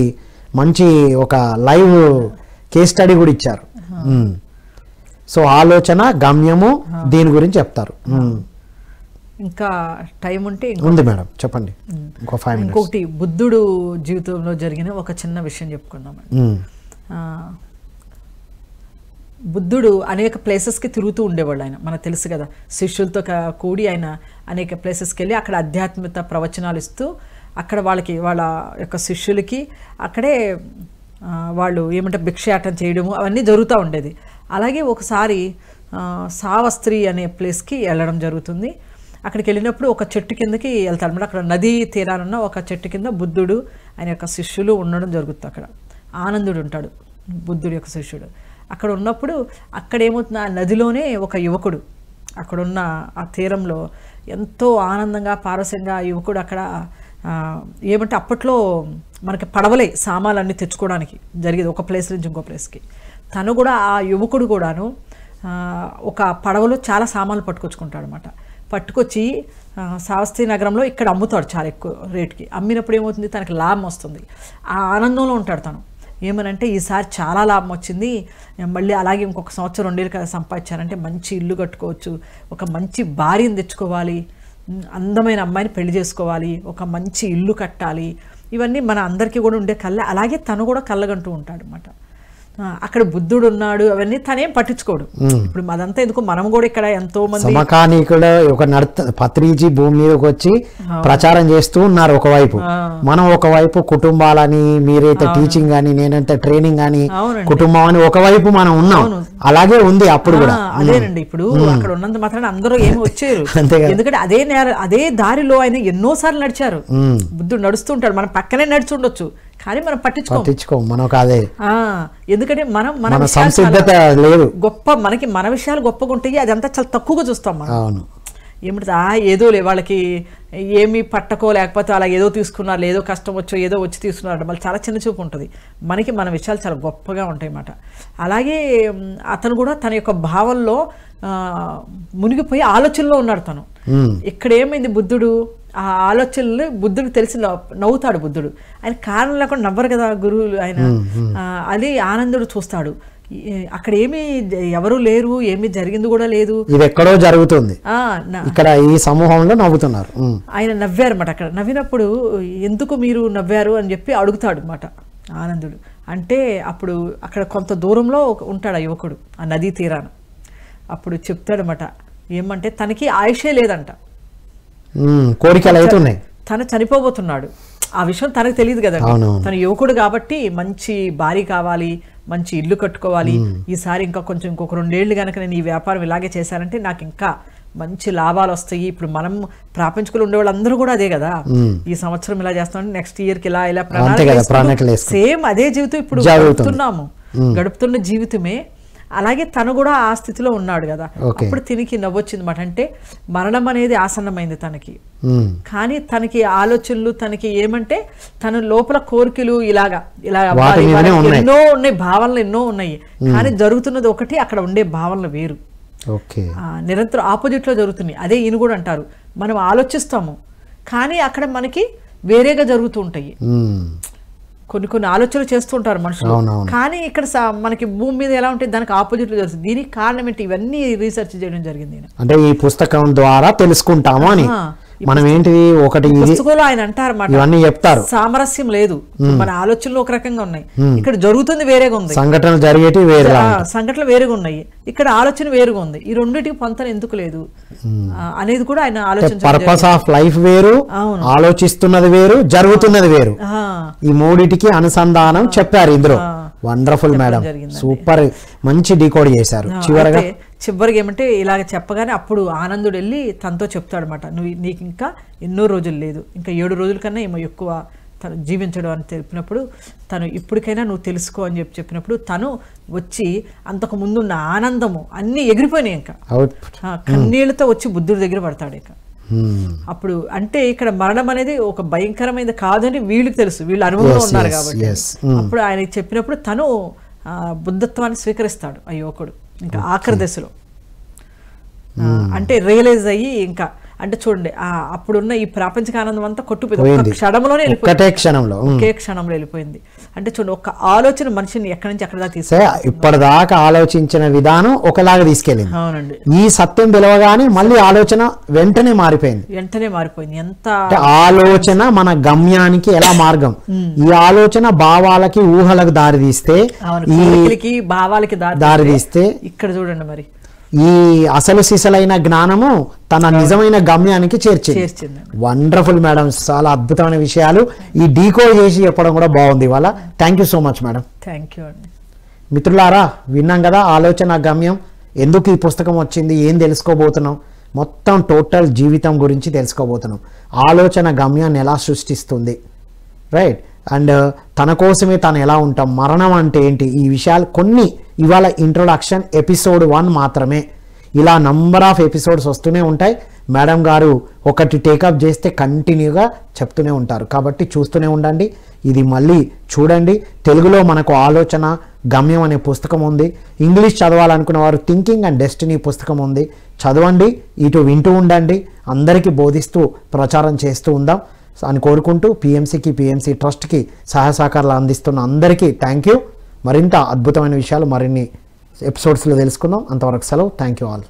మంచి ఒక లైవ్ కేస్ స్టడీ కూడా ఇచ్చారు. సో ఆలోచన, గమ్యము, దీని గురించి చెప్తారు. ఇంకా టైం ఉంటే ఉంది మేడం, చెప్పండి. ఇంకొకటి బుద్ధుడు జీవితంలో జరిగిన ఒక చిన్న విషయం చెప్పుకుందామండి. బుద్ధుడు అనేక ప్లేసెస్కి తిరుగుతూ ఉండేవాళ్ళు. ఆయన మనకు తెలుసు కదా, శిష్యులతో కూడి ఆయన అనేక ప్లేసెస్కి వెళ్ళి అక్కడ ఆధ్యాత్మిక ప్రవచనాలు ఇస్తూ అక్కడ వాళ్ళ యొక్క శిష్యులకి అక్కడే వాళ్ళు ఏమంటే భిక్షాటన చేయడము అవన్నీ జరుగుతూ ఉండేది. అలాగే ఒకసారి సావస్త్రి అనే ప్లేస్కి వెళ్ళడం జరుగుతుంది. అక్కడికి వెళ్ళినప్పుడు ఒక చెట్టు కిందకి వెళ్తాడు అనమాట. అక్కడ నదీ తీరానున్న ఒక చెట్టు కింద బుద్ధుడు ఆయన యొక్క శిష్యులు ఉండడం జరుగుతుంది. అక్కడ ఆనందుడు ఉంటాడు, బుద్ధుడి యొక్క శిష్యుడు. అక్కడ ఉన్నప్పుడు అక్కడ ఏమవుతుంది, ఆ నదిలోనే ఒక యువకుడు అక్కడున్న ఆ తీరంలో ఎంతో ఆనందంగా పారవస్యంగా ఆ యువకుడు అక్కడ ఏమంటే అప్పట్లో మనకి పడవలే సామాన్లన్నీ తెచ్చుకోవడానికి జరిగేది ఒక ప్లేస్ నుంచి ఇంకో ప్లేస్కి. తను కూడా ఆ యువకుడు కూడాను ఒక పడవలో చాలా సామాన్లు పట్టుకొచ్చుకుంటాడు అనమాట. పట్టుకొచ్చి సావస్తి నగరంలో ఇక్కడ అమ్ముతాడు చాలా ఎక్కువ రేటుకి. అమ్మినప్పుడు ఏమవుతుంది, తనకి లాభం వస్తుంది. ఆ ఆనందంలో ఉంటాడు తను. ఏమనంటే ఈసారి చాలా లాభం వచ్చింది, మళ్ళీ అలాగే ఇంకొక సంవత్సరం 2 ఏళ్ళు కదా సంపాదించానంటే మంచి ఇల్లు కట్టుకోవచ్చు, ఒక మంచి భార్యను తెచ్చుకోవాలి, అందమైన అమ్మాయిని పెళ్లి చేసుకోవాలి, ఒక మంచి ఇల్లు కట్టాలి. ఇవన్నీ మన అందరికీ కూడా ఉండే కళ్ళ. అలాగే తను కూడా కళ్ళగంటూ ఉంటాడు అన్నమాట. అక్కడ బుద్ధుడు ఉన్నాడు, అవన్నీ తనేం పట్టించుకోడు. ఇప్పుడు అదంతా ఎందుకు, మనం కూడా ఇక్కడ ఎంతో మంది సమకాలీకులు ఒక పత్రిజీ భూమి మీదకి వచ్చి ప్రచారం చేస్తూ ఉన్నారు ఒకవైపు. మనం ఒకవైపు కుటుంబాలని, మీరైతే టీచింగ్ అని, నేనంటే ట్రైనింగ్ అని, కుటుంబం అని ఒకవైపు మనం ఉన్నాం. అలాగే ఉంది అప్పుడు కూడా. అదేనండి, ఇప్పుడు అక్కడ ఉన్నంత మాత్రాన అందరూ ఏమి వచ్చారు, ఎందుకంటే అదే దారిలో ఆయన ఎన్నోసార్లు నడిచారు. బుద్ధుడు నడుస్తుంటాడు, మనం పక్కనే నడిచి ఉండొచ్చు, కానీ మనం పట్టించుకోం. మనకు అదే ఎందుకంటే మన సంసిద్ధత లేదు. గొప్ప మనకి మన విషయాలు గొప్పగా ఉంటాయి, అదంతా చాలా తక్కువగా చూస్తాం మనం. ఏమిటి ఏదో వాళ్ళకి ఏమీ పట్టకో, లేకపోతే అలా ఏదో తీసుకున్నారు, ఏదో కష్టం వచ్చో ఏదో వచ్చి తీసుకున్నారు, మళ్ళీ చాలా చిన్న చూపు ఉంటుంది. మనకి మన విషయాలు చాలా గొప్పగా ఉంటాయి అన్నమాట. అలాగే అతను కూడా తన యొక్క భావంలో మునిగిపోయి ఆలోచనలో ఉన్నాడు తను. ఇక్కడ ఏమైంది, బుద్ధుడు ఆ ఆలోచనలు బుద్ధుడికి తెలిసి నవ్వుతాడు. బుద్ధుడు ఆయన కారణం లేకుండా నవ్వరు కదా గురువులు ఆయన. అది ఆనందుడు చూస్తాడు, అక్కడ ఏమీ ఎవరు లేరు, ఏమీ జరిగింది కూడా లేదు, ఇది ఎక్కడో జరుగుతుంది, ఇక్కడ ఈ సమూహంలో నవ్వుతున్నారు. ఆయన నవ్వారు అన్నమాట. అక్కడ నవ్వినప్పుడు ఎందుకు మీరు నవ్వారు అని చెప్పి అడుగుతాడు అన్నమాట ఆనందుడు. అంటే అప్పుడు అక్కడ కొంత దూరంలో ఉంటాడు ఆ యువకుడు ఆ నదీ తీరాన. అప్పుడు చెప్తాడన్నమాట, ఏమంటే తనకి ఆయుషే లేదంట, కోరికలు అవుతున్నాయి, తను చనిపోబోతున్నాడు. ఆ విషయం తనకు తెలియదు కదండి. తను యువకుడు కాబట్టి మంచి భార్య కావాలి, మంచి ఇల్లు కట్టుకోవాలి, ఈసారి ఇంకొక 2 ఏళ్ళు కనుక నేను ఈ వ్యాపారం ఇలాగే చేశానంటే నాకు ఇంకా మంచి లాభాలు వస్తాయి. ఇప్పుడు మనం ప్రాపంచికలు ఉండే వాళ్ళందరూ కూడా అదే కదా, ఈ సంవత్సరం ఇలా చేస్తాం, నెక్స్ట్ ఇయర్కి ఇలా ప్రణాళిక, సేమ్ అదే జీవితం ఇప్పుడు గడుపుతున్న జీవితమే. అలాగే తను కూడా ఆ స్థితిలో ఉన్నాడు కదా. అప్పుడు తినికి నవ్వొచ్చింది అన్నమాట. అంటే మరణం అనేది ఆసన్నమైంది తనకి, కానీ తనకి ఆలోచనలు, తనకి ఏమంటే తన లోపల కోరికలు ఇలాగా ఎన్నో ఉన్నాయి, భావనలు ఎన్నో ఉన్నాయి, కానీ జరుగుతున్నది ఒకటి, అక్కడ ఉండే భావనలు వేరు, నిరంతరం ఆపోజిట్ లో జరుగుతున్నాయి. అదే ఈయన కూడా అంటారు, మనం ఆలోచిస్తాము కానీ అక్కడ మనకి వేరేగా జరుగుతూ ఉంటాయి. కొన్ని ఆలోచనలు చేస్తూ ఉంటారు మనుషులు, కానీ ఇక్కడ మనకి భూమి మీద ఎలా ఉంటే దానికి ఆపోజిట్ లో జరుగుతుంది. దీనికి కారణం ఏంటి, ఇవన్నీ రీసెర్చ్ చేయడం జరిగింది. అంటే ఈ పుస్తకం ద్వారా తెలుసుకుంటాము అని మనం ఏంటిది ఒకటి పుస్తకంలో ఆయన అంటారు ఇవన్నీ చెప్తారు, సామరస్యం లేదు, మన ఆలోచనలు ఒక రకంగా ఉన్నాయి, ఇక్కడ జరుగుతుంది వేరేగా ఉంది, సంఘటనలు జరిగేటి వేరే, సంఘటనలు వేరుగా ఉన్నాయి, ఇక్కడ ఆలోచన వేరుగా ఉంది, ఈ రెండింటికి పొంతన ఎందుకు లేదు అనేది కూడా ఆయన ఆలోచించారు. పర్పస్ ఆఫ్ లైఫ్ వేరు, ఆలోచిస్తున్నది వేరు, జరుగుతున్నది వేరు, ఈ మూడిటికి అనుసంధానం చెప్పారు ఇందులో. వండర్ఫుల్ మేడం, సూపర్, మంచి డీకోడ్ చేశారు. చివరికి ఏమంటే ఇలాగ చెప్పగానే అప్పుడు ఆనందుడు వెళ్ళి తనతో చెప్తాడు అనమాట, నీకు ఇంకా ఎన్నో రోజులు లేదు, ఇంకా 7 రోజుల కన్నా ఏమో ఎక్కువ తను జీవించడం అని చెప్పినప్పుడు, తను ఇప్పటికైనా నువ్వు తెలుసుకో అని చెప్పినప్పుడు తను వచ్చి అంతకు ముందున్న ఆనందము అన్నీ ఎగిరిపోయినాయి, ఇంకా కన్నీళ్లతో వచ్చి బుద్ధుడి దగ్గర పడతాడు. ఇక అప్పుడు అంటే ఇక్కడ మరణం అనేది ఒక భయంకరమైనది కాదని వీళ్ళకి తెలుసు, వీళ్ళు అనుభవంలో ఉన్నారు కాబట్టి. అప్పుడు ఆయనకి చెప్పినప్పుడు తను బుద్ధత్వాన్ని స్వీకరిస్తాడు ఆ యువకుడు ఇంకా ఆఖరి దశలో. అంటే రియలైజ్ అయ్యి ఇంకా అంటే చూడండి అప్పుడున్న ఈ ప్రాపంచిక ఆనందం అంతా కొట్టుపోయింది, క్షణంలోనే ఒకే క్షణంలో వెళ్ళిపోయింది. అంటే చూడండి, ఒక ఆలోచన మనిషిని ఎక్కడి నుంచి ఎక్కడ దాకా తీసుకు ఇప్పటిదాకా ఆలోచించిన విధానం ఒకలాగా తీసుకెళ్ళింది. అవునండి, ఈ సత్యం పిలవగానే మళ్ళీ ఆలోచన వెంటనే మారిపోయింది. ఎంత ఆలోచన మన గమ్యానికి ఎలా మార్గం, ఈ ఆలోచన భావాలకి ఊహలకు దారితీస్తే, ఈ భావాలకి దారితీస్తే ఇక్కడ చూడండి మరి ఈ అసలు సిసలైన జ్ఞానము తన నిజమైన గమ్యానికి చేర్చింది. వండర్ఫుల్ మేడం, చాలా అద్భుతమైన విషయాలు ఈ డీకోడ్ చేసి చెప్పడం కూడా బాగుంది ఇవాళ. Thank you so much madam. Thank you అండి. మిత్రులారా, విన్నాం కదా ఆలోచన గమ్యం ఎందుకు ఈ పుస్తకం వచ్చింది, ఏం తెలుసుకోబోతున్నాం, మొత్తం టోటల్ జీవితం గురించి తెలుసుకోబోతున్నాం. ఆలోచన గమ్యాన్ని ఎలా సృష్టిస్తుంది, రైట్, అండ్ తన కోసమే తను ఎలా ఉంటాం, మరణం అంటే ఏంటి, ఈ విషయాలు కొన్ని ఇవాళ ఇంట్రొడక్షన్ ఎపిసోడ్ 1 మాత్రమే. ఇలా నంబర్ ఆఫ్ ఎపిసోడ్స్ వస్తూనే ఉంటాయి. మేడం గారు ఒకటి టేకప్ చేస్తే కంటిన్యూగా చెప్తూనే ఉంటారు. కాబట్టి చూస్తూనే ఉండండి. ఇది మళ్ళీ చూడండి. తెలుగులో మనకు ఆలోచన గమ్యం అనే పుస్తకం ఉంది. ఇంగ్లీష్ చదవాలనుకున్న వారు థింకింగ్ అండ్ డెస్టినీ పుస్తకం ఉంది. చదవండి, ఇటు వింటూ ఉండండి. అందరికీ బోధిస్తూ ప్రచారం చేస్తూ ఉందాం అని కోరుకుంటూ పిఎంసి ట్రస్ట్కి సహాయ సహకారాలు అందిస్తున్న అందరికీ థ్యాంక్ యూ. మరింత అద్భుతమైన విషయాలు మరిన్ని ఎపిసోడ్స్లో తెలుసుకుందాం. అంతవరకు సెలవు. Thank you all.